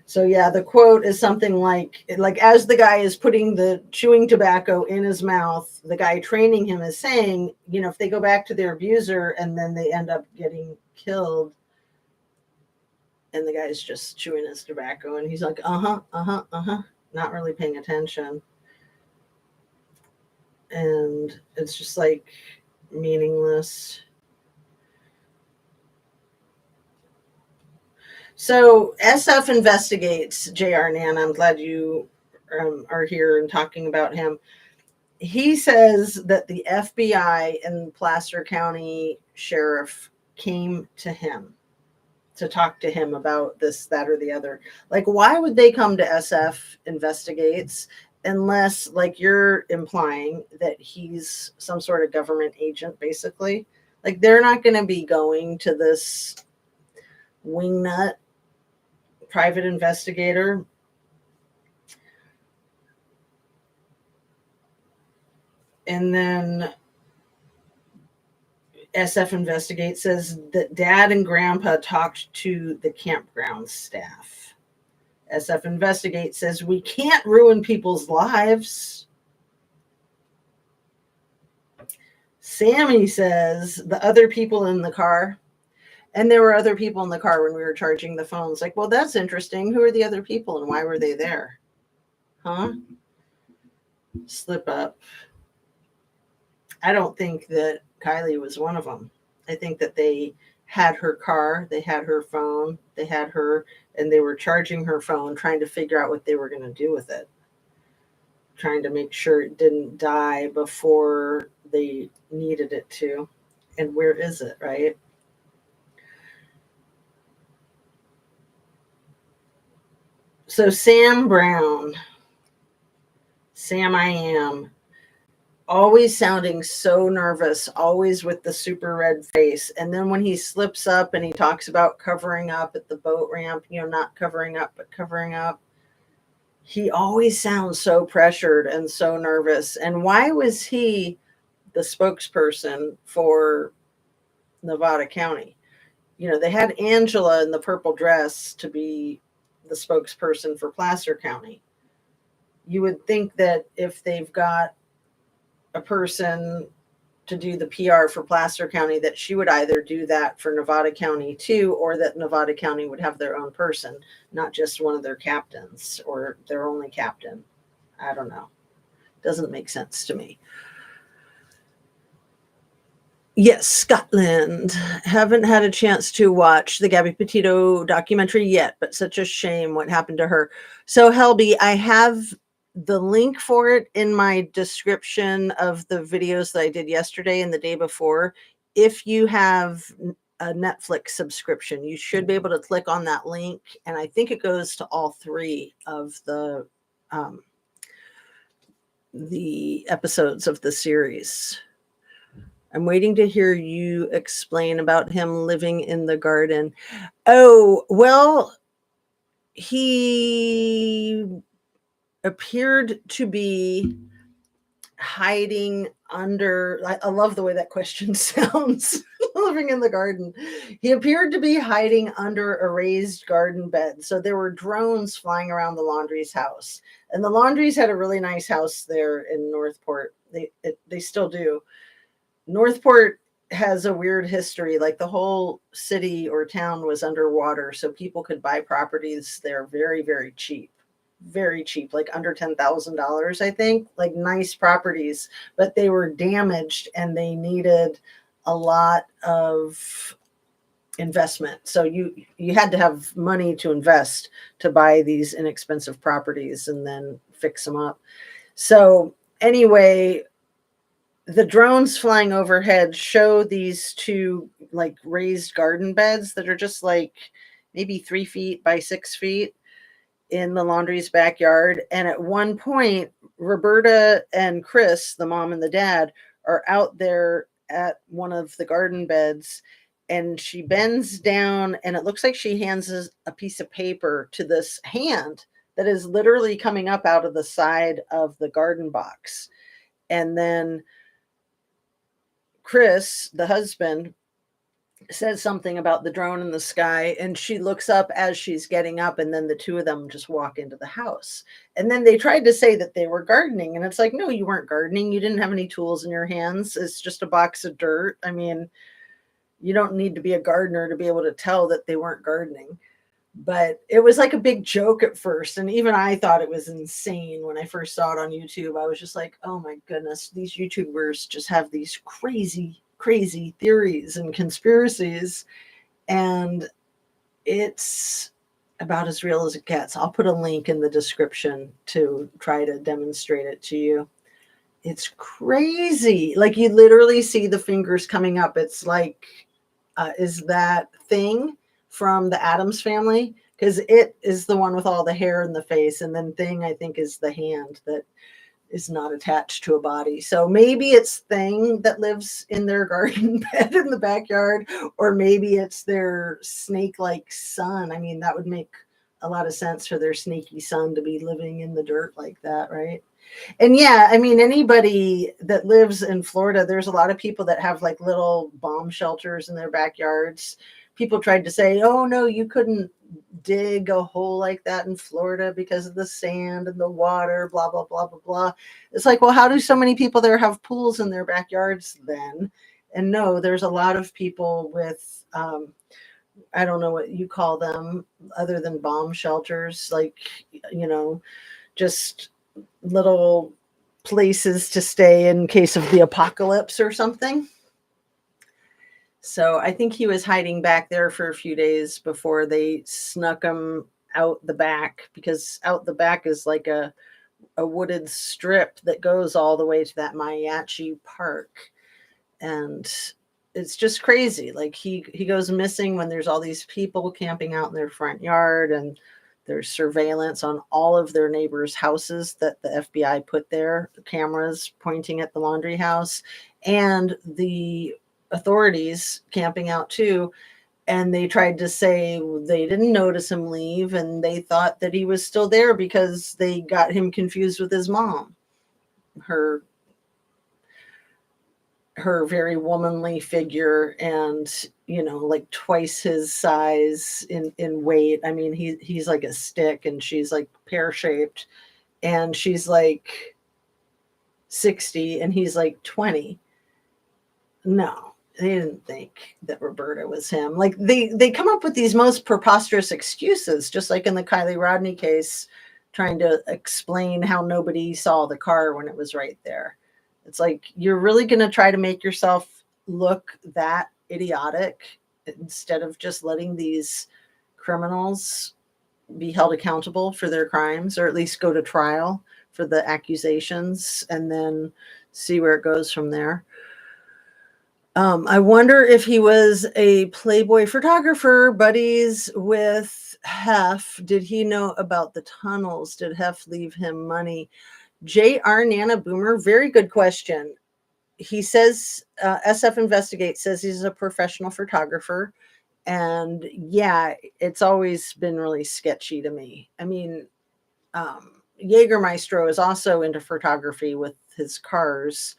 So yeah, the quote is something like as the guy is putting the chewing tobacco in his mouth, the guy training him is saying, if they go back to their abuser and then they end up getting killed, and the guy's just chewing his tobacco and he's like, not really paying attention. And it's just like meaningless. So SF investigates J.R. Nan. I'm glad you are here and talking about him. He says that the FBI and Placer County Sheriff came to him to talk to him about this, that, or the other. Like, why would they come to SF investigates unless, like you're implying, that he's some sort of government agent, basically? Like, they're not going to be going to this wingnut private investigator. And then SF Investigate says that dad and grandpa talked to the campground staff. SF Investigate says we can't ruin people's lives. Sammy says the other people in the car, and there were other people in the car when we were charging the phones. Like, well, that's interesting. Who are the other people and why were they there? Huh? Slip up. I don't think that Kylie was one of them. I think that they had her car, they had her phone, they had her, and they were charging her phone, trying to figure out what they were going to do with it, trying to make sure it didn't die before they needed it to. And where is it, right? So Sam Brown, Sam I Am, always sounding so nervous, always with the super red face. And then when he slips up and he talks about covering up at the boat ramp, not covering up, but covering up, he always sounds so pressured and so nervous. And why was he the spokesperson for Nevada County? They had Angela in the purple dress to be the spokesperson for Placer County. You would think that if they've got a person to do the PR for Placer County, that she would either do that for Nevada County too, or that Nevada County would have their own person, not just one of their captains or their only captain. I don't know. Doesn't make sense to me. Yes, Scotland. Haven't had a chance to watch the Gabby Petito documentary yet, but such a shame what happened to her. So, Helby, I have the link for it in my description of the videos that I did yesterday and the day before. If you have a Netflix subscription, you should be able to click on that link. And I think it goes to all three of the episodes of the series. I'm waiting to hear you explain about him living in the garden. Oh, well, he appeared to be hiding under, I love the way that question sounds, living in the garden. He appeared to be hiding under a raised garden bed. So there were drones flying around the Laundries house. And the Laundries had a really nice house there in Northport. They still do. Northport has a weird history. Like the whole city or town was underwater, so people could buy properties there very, very cheap. Very cheap, like under $10,000, I think, like nice properties, but they were damaged and they needed a lot of investment. So you had to have money to invest to buy these inexpensive properties and then fix them up. So anyway, the drones flying overhead show these two like raised garden beds that are just like maybe 3 feet by 6 feet in the Laundrie's backyard. And at one point, Roberta and Chris, the mom and the dad, are out there at one of the garden beds, and she bends down and it looks like she hands a piece of paper to this hand that is literally coming up out of the side of the garden box. And then Chris, the husband, says something about the drone in the sky, and she looks up as she's getting up, and then the two of them just walk into the house. And then they tried to say that they were gardening, and it's like, no, you weren't gardening. You didn't have any tools in your hands. It's just a box of dirt. I mean, you don't need to be a gardener to be able to tell that they weren't gardening. But it was like a big joke at first, and even I thought it was insane when I first saw it on YouTube. I was just like, oh my goodness, these YouTubers just have these crazy theories and conspiracies, and it's about as real as it gets. I'll put a link in the description to try to demonstrate it to you. It's crazy. Like you literally see the fingers coming up. It's like, is that Thing from the Addams Family? Because it is the one with all the hair in the face, and then Thing, I think, is the hand that is not attached to a body. So maybe it's Thing that lives in their garden bed in the backyard, or maybe it's their snake-like son. I mean, that would make a lot of sense for their snaky son to be living in the dirt like that, right? And yeah, I mean, anybody that lives in Florida, there's a lot of people that have like little bomb shelters in their backyards. People tried to say, oh no, you couldn't dig a hole like that in Florida because of the sand and the water, blah, blah, blah, blah, blah. It's like, well, how do so many people there have pools in their backyards then? And no, there's a lot of people with, I don't know what you call them other than bomb shelters, like, just little places to stay in case of the apocalypse or something. So I think he was hiding back there for a few days before they snuck him out the back, because out the back is like a wooded strip that goes all the way to that Mariachi Park. And it's just crazy. Like he goes missing when there's all these people camping out in their front yard, and there's surveillance on all of their neighbors' houses that the FBI put there, cameras pointing at the laundry house, and the authorities camping out too. And they tried to say they didn't notice him leave, and they thought that he was still there because they got him confused with his mom, her very womanly figure, and like twice his size in weight. I mean, he's like a stick and she's like pear-shaped, and she's like 60 and he's like 20. No, they didn't think that Roberta was him. Like they come up with these most preposterous excuses, just like in the Kylie Rodney case, trying to explain how nobody saw the car when it was right there. It's like, you're really going to try to make yourself look that idiotic instead of just letting these criminals be held accountable for their crimes, or at least go to trial for the accusations and then see where it goes from there. I wonder if he was a Playboy photographer, buddies with Hef. Did he know about the tunnels? Did Hef leave him money? J.R. Nana Boomer, very good question. He says, SF Investigate says he's a professional photographer. And yeah, it's always been really sketchy to me. I mean, Jägermeister is also into photography with his cars.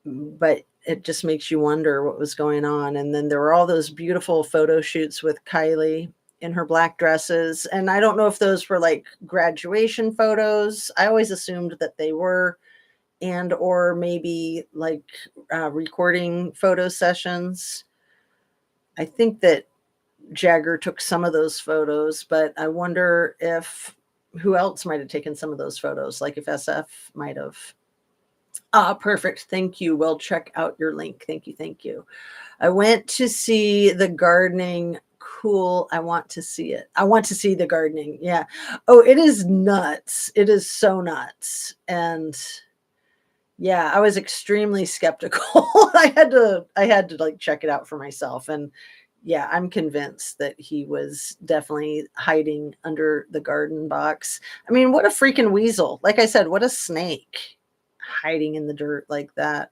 but it just makes you wonder what was going on. And then there were all those beautiful photo shoots with Kylie in her black dresses. And I don't know if those were like graduation photos. I always assumed that they were, and or maybe like recording photo sessions. I think that Jagger took some of those photos, but I wonder if who else might have taken some of those photos, like if SF might have. Ah, perfect. Thank you. We'll check out your link. Thank you. Thank you. I went to see the gardening. Cool. I want to see it. I want to see the gardening. Yeah. Oh, it is nuts. It is so nuts. And yeah, I was extremely skeptical. I had to like check it out for myself. And yeah, I'm convinced that he was definitely hiding under the garden box. I mean, what a freaking weasel. Like I said, what a snake hiding in the dirt like that,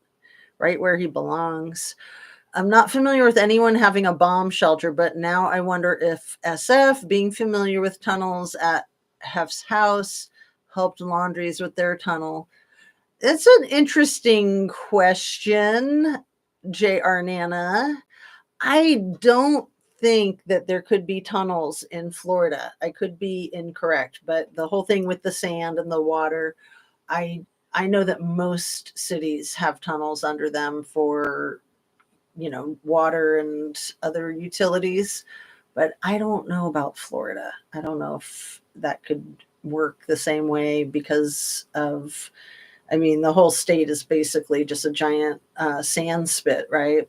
right where he belongs. I'm not familiar with anyone having a bomb shelter, but now I wonder if SF, being familiar with tunnels at Hef's house, helped laundries with their tunnel. It's an interesting question, JR Nana. I don't think that there could be tunnels in Florida. I could be incorrect, but the whole thing with the sand and the water, I I know that most cities have tunnels under them for, water and other utilities, but I don't know about Florida. I don't know if that could work the same way because of, I mean, the whole state is basically just a giant sand spit, right?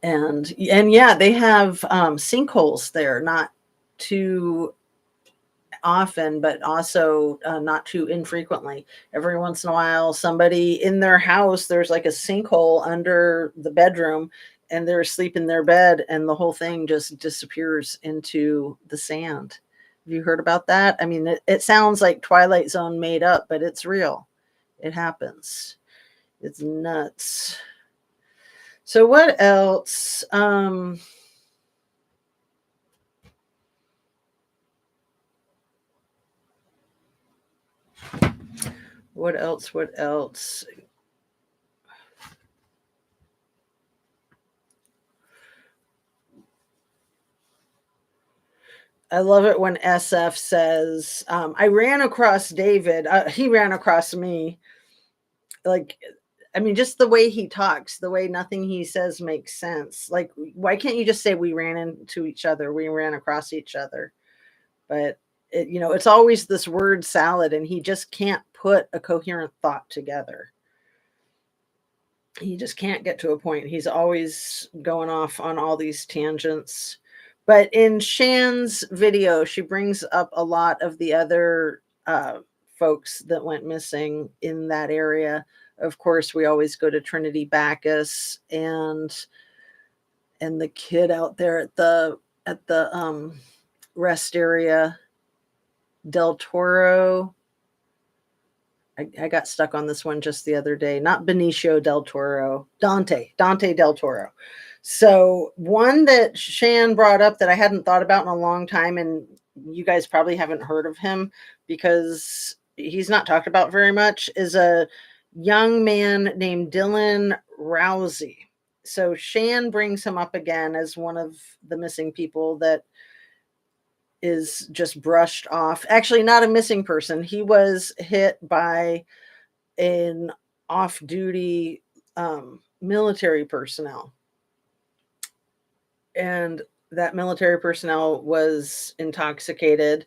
And yeah, they have sinkholes there, not too often, but also not too infrequently. Every once in a while, somebody in their house, there's like a sinkhole under the bedroom, and they're asleep in their bed, and the whole thing just disappears into the sand. Have you heard about that? I mean, it sounds like Twilight Zone made up, but it's real. It happens. It's nuts. So what else? What else? What else? I love it when SF says, I ran across David. He ran across me. Like, I mean, just the way he talks, the way nothing he says makes sense. Like, why can't you just say we ran into each other? We ran across each other. But, it's always this word salad, and he just can't put a coherent thought together. He just can't get to a point. He's always going off on all these tangents. But in Shan's video, she brings up a lot of the other folks that went missing in that area. Of course, we always go to Trinity Bacchus and the kid out there at the rest area, Del Toro. I got stuck on this one just the other day. Not Benicio del Toro, Dante del Toro. So one that Shan brought up that I hadn't thought about in a long time, and you guys probably haven't heard of him because he's not talked about very much, is a young man named Dylan Rousey. So Shan brings him up again as one of the missing people that is just brushed off. Actually, not a missing person. He was hit by an off-duty military personnel, and that military personnel was intoxicated,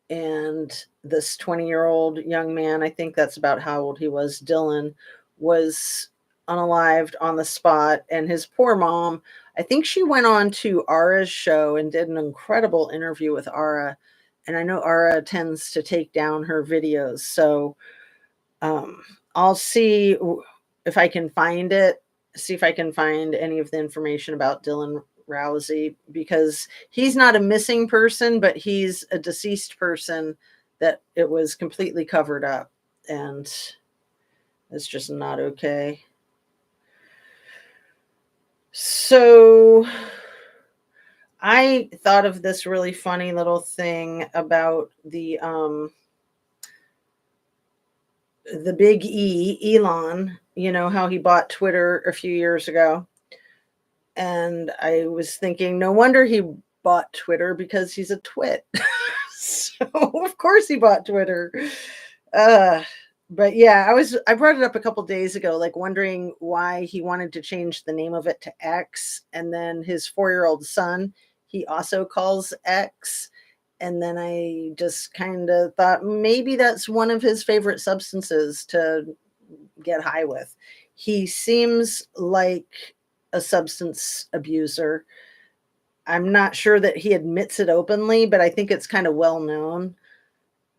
and this 20-year-old young man, I think that's about how old he was, Dylan, was unalived on the spot. And his poor mom, I think she went on to Ara's show and did an incredible interview with Ara, and I know Ara tends to take down her videos, so I'll see if I can find it, see if I can find any of the information about Dylan Rousey, because he's not a missing person, but he's a deceased person that it was completely covered up, and it's just not okay. So I thought of this really funny little thing about the the big E, Elon, you know, how he bought Twitter a few years ago. And I was thinking, no wonder he bought Twitter because he's a twit. So of course he bought Twitter. Uh, but yeah, I brought it up a couple days ago, like wondering why he wanted to change the name of it to X, and then his 4-year-old son, he also calls X. And then I just kind of thought maybe that's one of his favorite substances to get high with. He seems like a substance abuser. I'm not sure that he admits it openly, but I think it's kind of well known.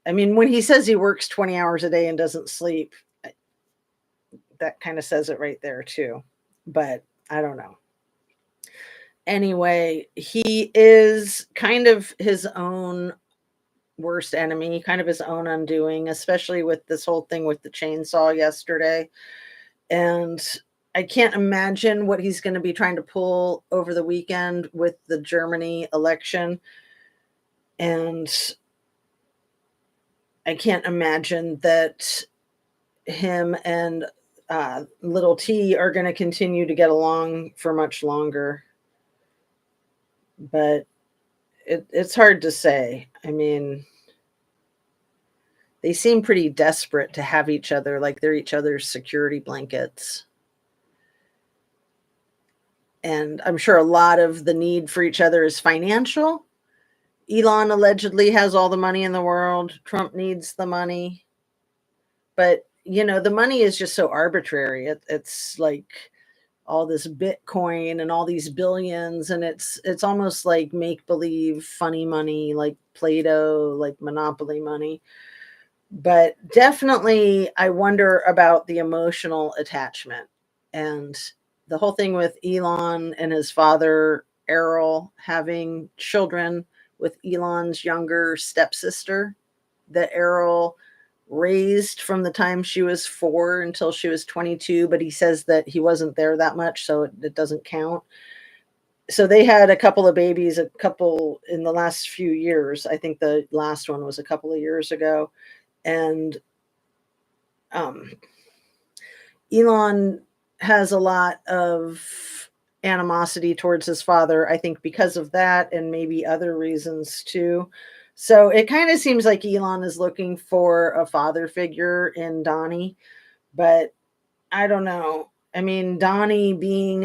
I mean, when he says he works 20 hours a day and doesn't sleep, that kind of says it right there too. But I don't know. Anyway, he is kind of his own worst enemy, kind of his own undoing, especially with this whole thing with the chainsaw yesterday. And I can't imagine what he's going to be trying to pull over the weekend with the Germany election. And I can't imagine that him and little T are going to continue to get along for much longer. But it's hard to say. I mean, they seem pretty desperate to have each other, like they're each other's security blankets. And I'm sure a lot of the need for each other is financial. Elon allegedly has all the money in the world. Trump needs the money. But, you know, the money is just so arbitrary. It's like all this Bitcoin and all these billions. And it's almost like make believe funny money, like Play-Doh, like Monopoly money. But definitely, I wonder about the emotional attachment. And the whole thing with Elon and his father, Errol, having children with Elon's younger stepsister that Errol raised from the time she was 4 until she was 22. But he says that he wasn't there that much, so it doesn't count. So they had a couple of babies, a couple in the last few years. I think the last one was a couple of years ago. And um, Elon has a lot of animosity towards his father, I think, because of that, and maybe other reasons too. So it kind of seems like Elon is looking for a father figure in Donnie, but I don't know. I mean, Donnie being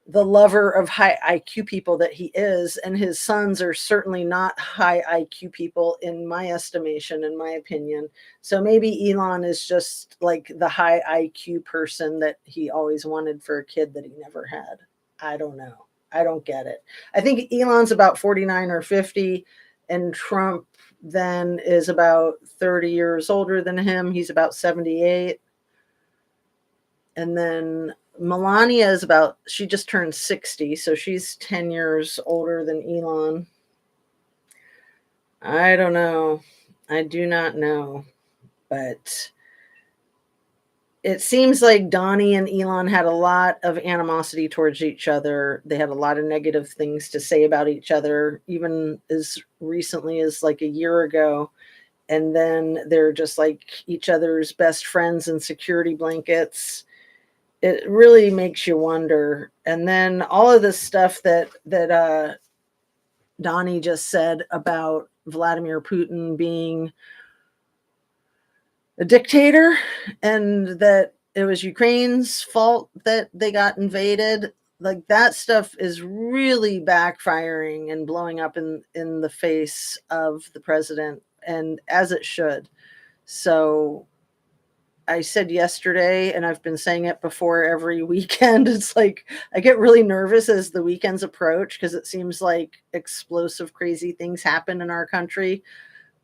the lover of high IQ people that he is, and his sons are certainly not high IQ people in my estimation, in my opinion. So maybe Elon is just like the high IQ person that he always wanted for a kid that he never had. I don't know. I don't get it. I think Elon's about 49 or 50, and Trump then is about 30 years older than him. He's about 78. And then Melania is she just turned 60, so she's 10 years older than Elon. I don't know. I do not know. But it seems like Donnie and Elon had a lot of animosity towards each other. They had a lot of negative things to say about each other, even as recently as like a year ago. And then they're just like each other's best friends and security blankets. It really makes you wonder. And then all of this stuff that Donnie just said about Vladimir Putin being a dictator, and that it was Ukraine's fault that they got invaded. Like, that stuff is really backfiring and blowing up in the face of the president, and as it should. So I said yesterday, and I've been saying it before every weekend, it's like I get really nervous as the weekends approach, because it seems like explosive, crazy things happen in our country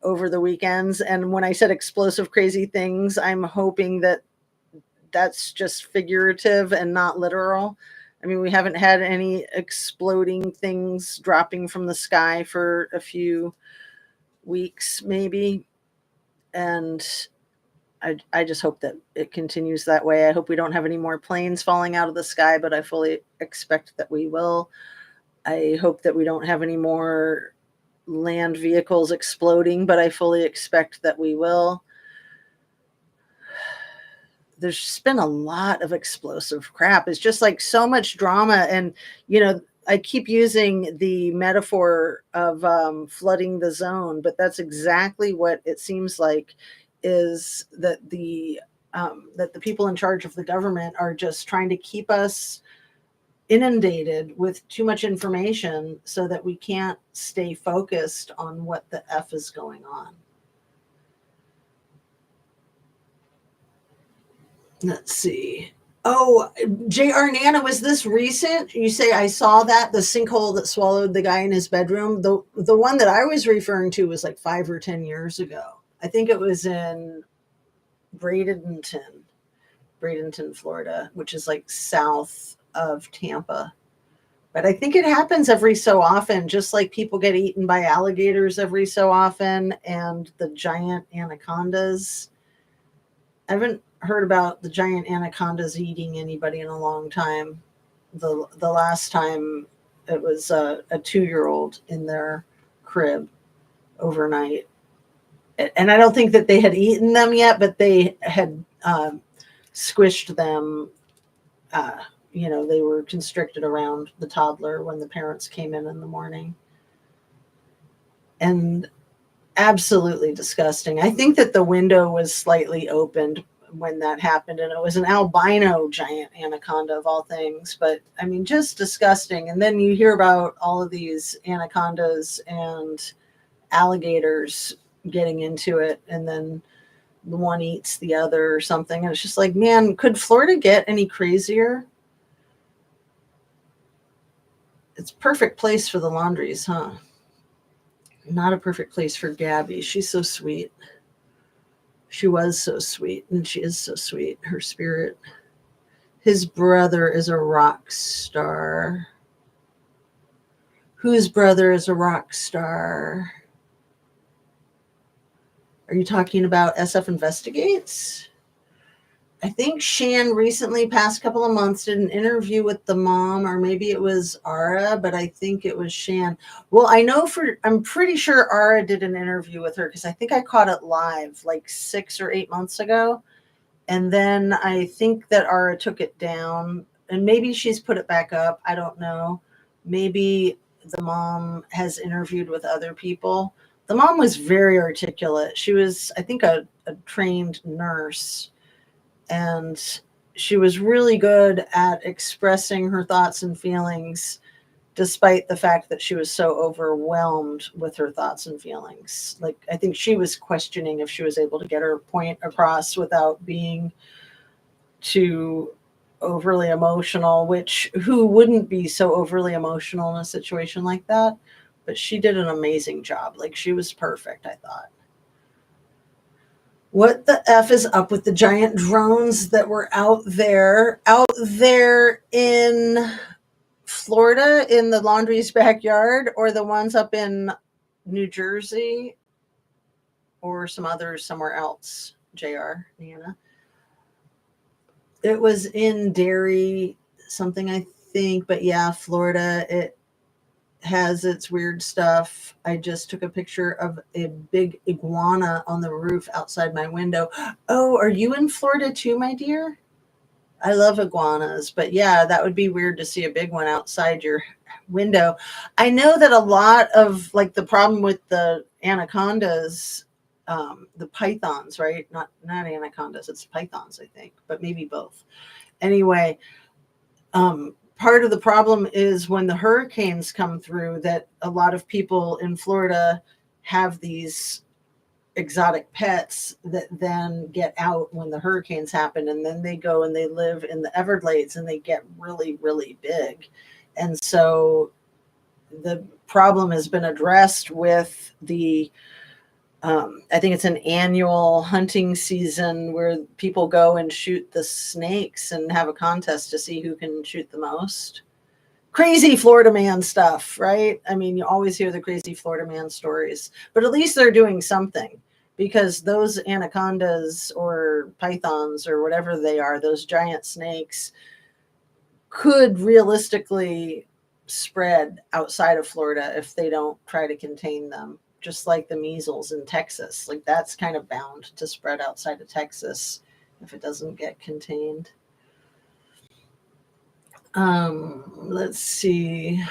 over the weekends. And when I said explosive, crazy things, I'm hoping that that's just figurative and not literal. I mean, we haven't had any exploding things dropping from the sky for a few weeks, maybe. And I just hope that it continues that way. I hope we don't have any more planes falling out of the sky, but I fully expect that we will. I hope that we don't have any more land vehicles exploding, but I fully expect that we will. there's just been a lot of explosive crap. It's just like so much drama. And, I keep using the metaphor of flooding the zone, but that's exactly what it seems like, is that the people in charge of the government are just trying to keep us inundated with too much information so that we can't stay focused on what the F is going on. Let's see. Oh, JR Nana, was this recent? You say I saw that, the sinkhole that swallowed the guy in his bedroom. The one that I was referring to was like 5 or 10 years ago. I think it was in Bradenton, Florida, which is like south of Tampa. But I think it happens every so often, just like people get eaten by alligators every so often, and the giant anacondas. I haven't heard about the giant anacondas eating anybody in a long time. The last time it was a 2-year-old in their crib overnight. And I don't think that they had eaten them yet, but they had squished them. They were constricted around the toddler when the parents came in the morning. And absolutely disgusting. I think that the window was slightly opened when that happened, and it was an albino giant anaconda of all things. But I mean, just disgusting. And then you hear about all of these anacondas and alligators getting into it, and then the one eats the other or something. And it's just like, man, could Florida get any crazier? It's a perfect place for the laundries, huh? Not a perfect place for Gabby. She's so sweet. She was so sweet, and she is so sweet. Her spirit. His brother is a rock star. Whose brother is a rock star? Are you talking about SF Investigates? I think Shan recently, past couple of months, did an interview with the mom, or maybe it was Ara, but I think it was Shan. Well, I'm pretty sure Ara did an interview with her, because I think I caught it live like 6 or 8 months ago. And then I think that Ara took it down, and maybe she's put it back up. I don't know. Maybe the mom has interviewed with other people. The mom was very articulate. She was, I think, a trained nurse. And she was really good at expressing her thoughts and feelings, despite the fact that she was so overwhelmed with her thoughts and feelings. Like, I think she was questioning if she was able to get her point across without being too overly emotional, which who wouldn't be so overly emotional in a situation like that? But she did an amazing job. Like, she was perfect, I thought. What the F is up with the giant drones that were out there in Florida in the laundry's backyard, or the ones up in New Jersey or some others somewhere else? JR, Nana. It was in Derry, something, I think, but yeah, Florida. It has its weird stuff. I just took a picture of a big iguana on the roof outside my window. Oh, are you in Florida too, my dear? I love iguanas, but yeah, that would be weird to see a big one outside your window. I know that a lot of, like, the problem with the anacondas, the pythons, right? Not anacondas, it's pythons, I think, but maybe both. Anyway, part of the problem is when the hurricanes come through, that a lot of people in Florida have these exotic pets that then get out when the hurricanes happen, and then they go and they live in the Everglades, and they get really, really big. And so the problem has been addressed with the I think it's an annual hunting season where people go and shoot the snakes and have a contest to see who can shoot the most. Crazy Florida man stuff, right? I mean, you always hear the crazy Florida man stories, but at least they're doing something, because those anacondas or pythons or whatever they are, those giant snakes, could realistically spread outside of Florida if they don't try to contain them. Just like the measles in Texas, like that's kind of bound to spread outside of Texas if it doesn't get contained. Let's see.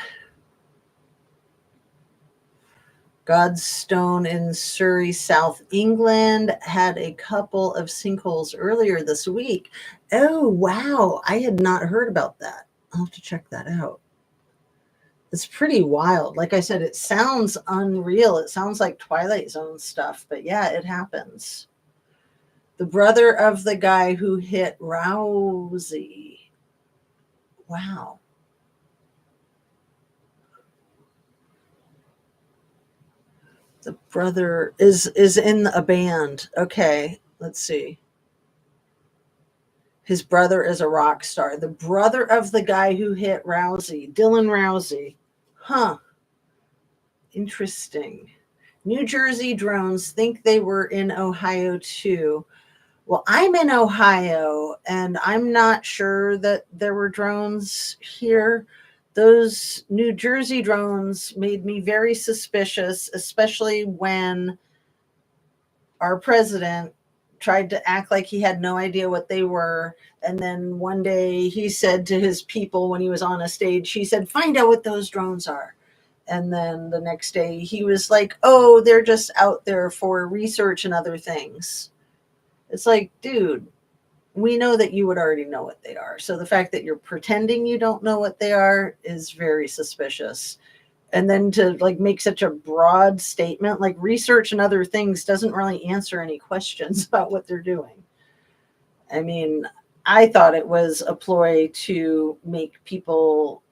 Godstone in Surrey, South England had a couple of sinkholes earlier this week. Oh, wow. I had not heard about that. I'll have to check that out. It's pretty wild. Like I said, it sounds unreal. It sounds like Twilight Zone stuff, but yeah, it happens. The brother of the guy who hit Rousey. Wow. The brother is in a band. Okay, let's see. His brother is a rock star. The brother of the guy who hit Rousey, Dylan Rousey. Huh. Interesting. New Jersey drones think they were in Ohio too. Well, I'm in Ohio and I'm not sure that there were drones here. Those New Jersey drones made me very suspicious, especially when our president tried to act like he had no idea what they were. And then one day he said to his people when he was on a stage, he said, find out what those drones are. And then the next day he was like, oh, they're just out there for research and other things. It's like, dude, we know that you would already know what they are. So the fact that you're pretending you don't know what they are is very suspicious. And then to like make such a broad statement, like research and other things doesn't really answer any questions about what they're doing. I mean, I thought it was a ploy to make people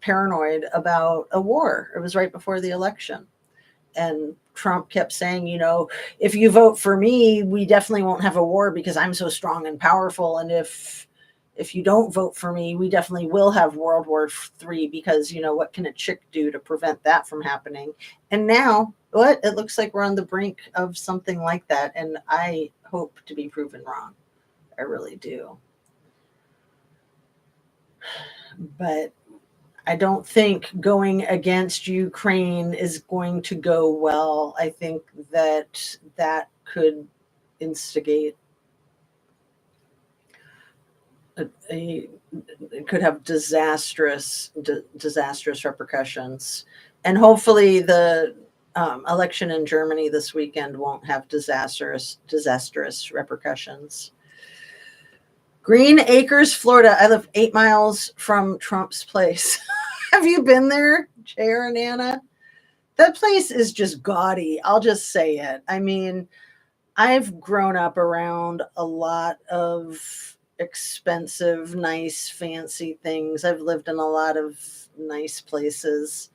paranoid about a war. It was right before the election. And Trump kept saying, you know, if you vote for me, we definitely won't have a war because I'm so strong and powerful. And if you don't vote for me, we definitely will have World War III because, you know, what can a chick do to prevent that from happening? And now, what? It looks like we're on the brink of something like that. And I hope to be proven wrong. I really do. But I don't think going against Ukraine is going to go well. I think that that could instigate it could have disastrous repercussions. And hopefully the election in Germany this weekend won't have disastrous repercussions. Green Acres, Florida. I live 8 miles from Trump's place. Have you been there, Chair and Anna? That place is just gaudy. I'll just say it. I mean, I've grown up around a lot of expensive, nice, fancy things. I've lived in a lot of nice places.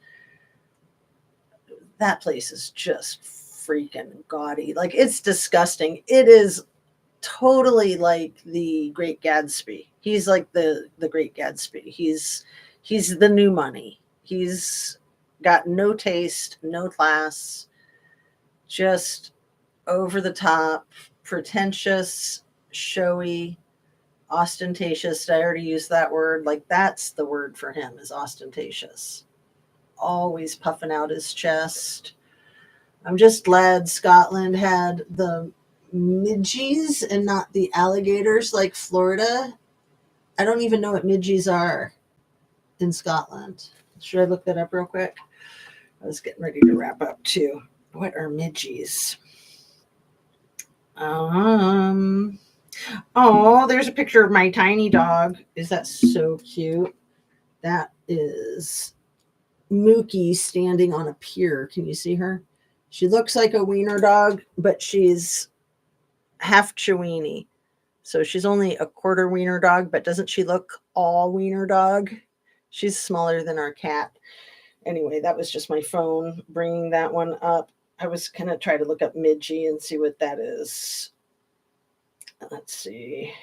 That place is just freaking gaudy. Like, it's disgusting. It is totally like the Great Gatsby. He's like the Great Gatsby. He's the new money. He's got no taste, no class, just over the top, pretentious, showy, ostentatious. Did I already use that word? Like, that's the word for him, is ostentatious. Always puffing out his chest. I'm just glad Scotland had the midges and not the alligators like Florida. I don't even know what midges are in Scotland. Should I look that up real quick? I was getting ready to wrap up too. What are midges? Oh, there's a picture of my tiny dog. Is that so cute? That is Mookie standing on a pier. Can you see her? She looks like a wiener dog, but she's half Chiweenie. So she's only a quarter wiener dog, but doesn't she look all wiener dog? She's smaller than our cat. Anyway, that was just my phone bringing that one up. I was going to try to look up Midgie and see what that is. Let's see.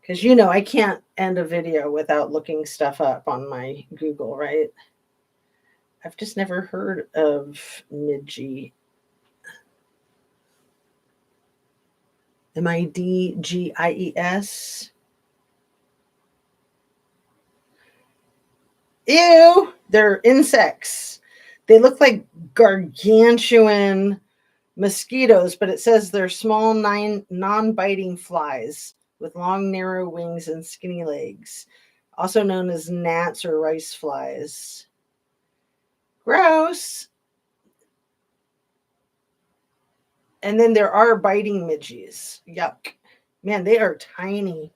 Because, you know, I can't end a video without looking stuff up on my Google, right? I've just never heard of Midgie. Midgies. Ew, they're insects. They look like gargantuan mosquitoes, but it says they're small non-biting flies with long, narrow wings and skinny legs, also known as gnats or rice flies. Gross. And then there are biting midges. Yuck. Man, they are tiny.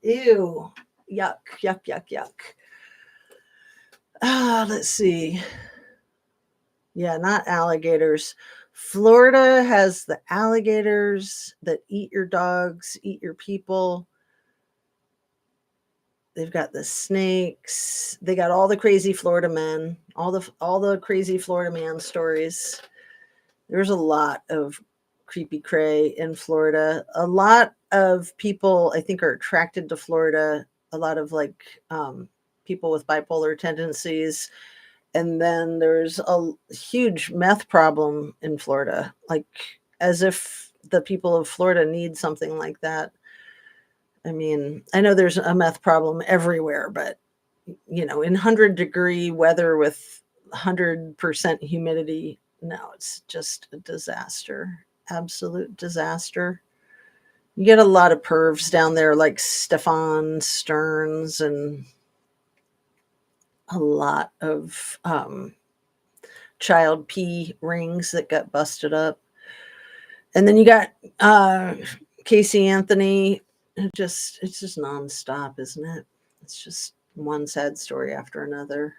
Ew. Yuck, yuck, yuck, yuck. Let's see. Yeah, not alligators. Florida has the alligators that eat your dogs, eat your people. They've got the snakes. They got all the crazy Florida men, all the crazy Florida man stories. There's a lot of creepy cray in Florida. A lot of people, I think, are attracted to Florida. A lot of people with bipolar tendencies. And then there's a huge meth problem in Florida, like as if the people of Florida need something like that. I mean, I know there's a meth problem everywhere, but in 100-degree weather with 100% humidity, no, it's just a disaster. Absolute disaster. You get a lot of pervs down there like Stefan Stearns and a lot of child pee rings that got busted up. And then you got Casey Anthony. It's just nonstop, isn't it? It's just one sad story after another.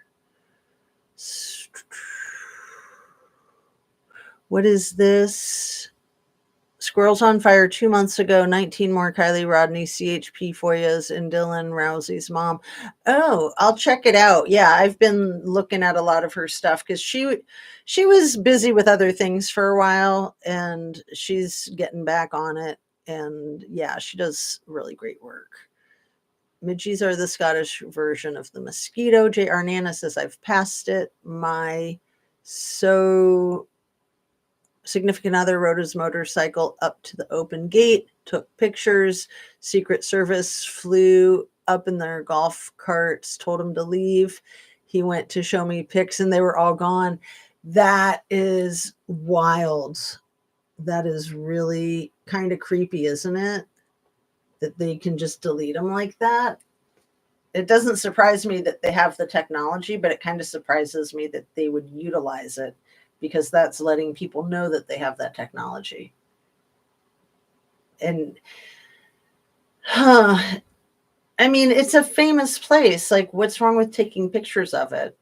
What is this? Squirrels on Fire 2 months ago, 19 more Kylie Rodney CHP FOIAs and Dylan Rousey's mom. Oh, I'll check it out. Yeah, I've been looking at a lot of her stuff because she was busy with other things for a while and she's getting back on it. And yeah, she does really great work. Midgies are the Scottish version of the mosquito. J.R. Nana says, I've passed it. My significant other rode his motorcycle up to the open gate, took pictures. Secret Service flew up in their golf carts, told him to leave. He went to show me pics and they were all gone. That is wild. That is really kind of creepy, isn't it? That they can just delete them like that. It doesn't surprise me that they have the technology, but it kind of surprises me that they would utilize it, because that's letting people know that they have that technology. And I mean, it's a famous place. Like, what's wrong with taking pictures of it?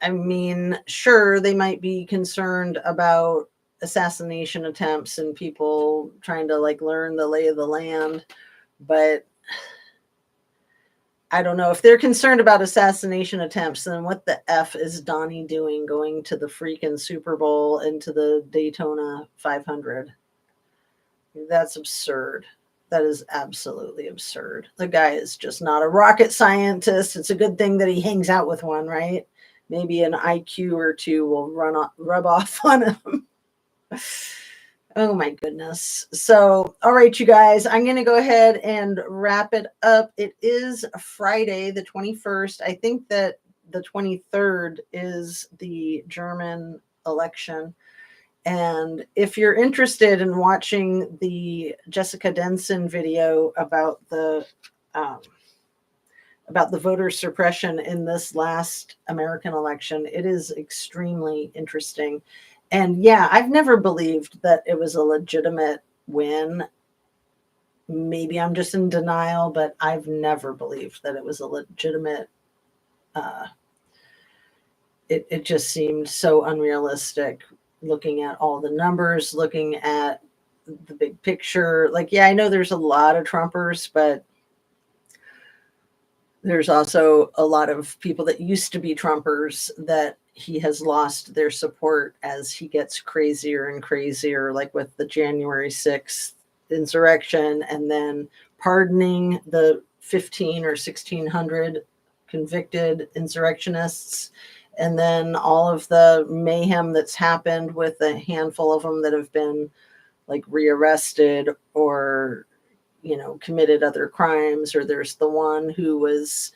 I mean, sure, they might be concerned about assassination attempts and people trying to learn the lay of the land, but I don't know. If they're concerned about assassination attempts, then what the F is Donnie doing going to the freaking Super Bowl and to the Daytona 500? That's absurd. That is absolutely absurd. The guy is just not a rocket scientist. It's a good thing that he hangs out with one, right? Maybe an IQ or two will rub off on him. Oh my goodness. So, all right, you guys, I'm going to go ahead and wrap it up. It is Friday, the 21st. I think that the 23rd is the German election. And if you're interested in watching the Jessica Denson video about the voter suppression in this last American election, it is extremely interesting. And yeah, I've never believed that it was a legitimate win. Maybe I'm just in denial, but I've never believed that it was a legitimate. It just seemed so unrealistic, looking at all the numbers, looking at the big picture. Yeah, I know there's a lot of Trumpers, but there's also a lot of people that used to be Trumpers that he has lost their support as he gets crazier and crazier, like with the January 6th insurrection, and then pardoning the 15 or 1600 convicted insurrectionists, and then all of the mayhem that's happened with a handful of them that have been rearrested or committed other crimes. Or there's the one who was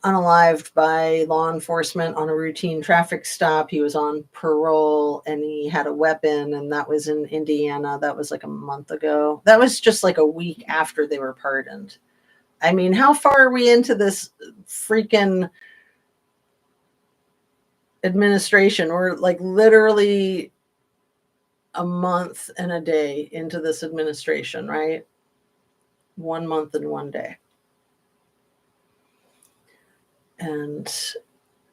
unalived by law enforcement on a routine traffic stop. He was on parole and he had a weapon, and that was in Indiana. That was like a month ago. That was just like a week after they were pardoned. I mean, how far are we into this freaking administration? We're like literally a month and a day into this administration, right? 1 month and 1 day. And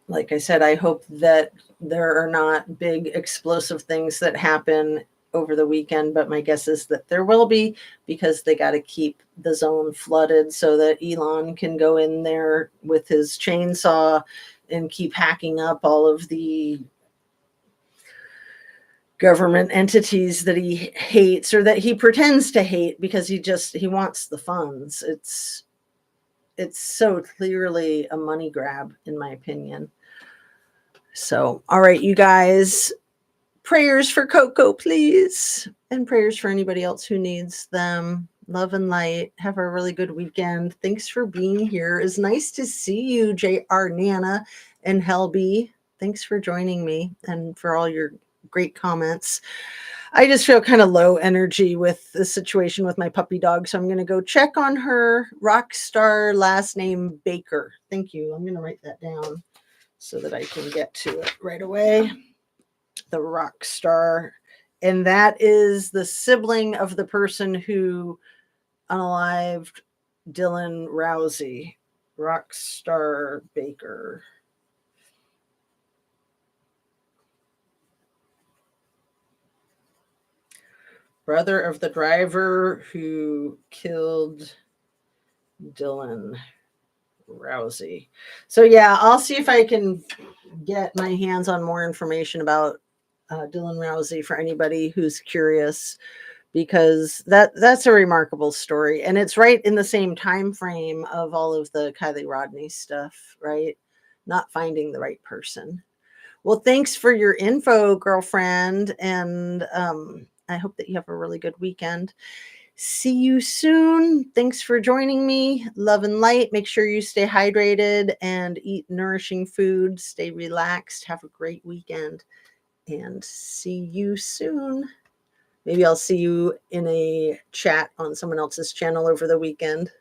like I said, I hope that there are not big explosive things that happen over the weekend, but my guess is that there will be, because they got to keep the zone flooded so that Elon can go in there with his chainsaw and keep hacking up all of the government entities that he hates, or that he pretends to hate, because he wants the funds. It's so clearly a money grab, in my opinion. So, all right, you guys, prayers for Coco, please. And prayers for anybody else who needs them. Love and light. Have a really good weekend. Thanks for being here. It's nice to see you, JR Nana and Helby. Thanks for joining me and for all your great comments. I just feel kind of low energy with the situation with my puppy dog, so I'm going to go check on her. Rockstar, last name Baker. Thank you. I'm going to write that down so that I can get to it right away. The rock star. And that is the sibling of the person who unalived Dylan Rousey. Rockstar Baker. Brother of the driver who killed Dylan Rousey. So yeah, I'll see if I can get my hands on more information about Dylan Rousey for anybody who's curious, because that's a remarkable story, and it's right in the same time frame of all of the Kylie Rodney stuff, right? Not finding the right person. Well, thanks for your info, girlfriend, and I hope that you have a really good weekend. See you soon. Thanks for joining me. Love and light. Make sure you stay hydrated and eat nourishing food. Stay relaxed. Have a great weekend. And see you soon. Maybe I'll see you in a chat on someone else's channel over the weekend.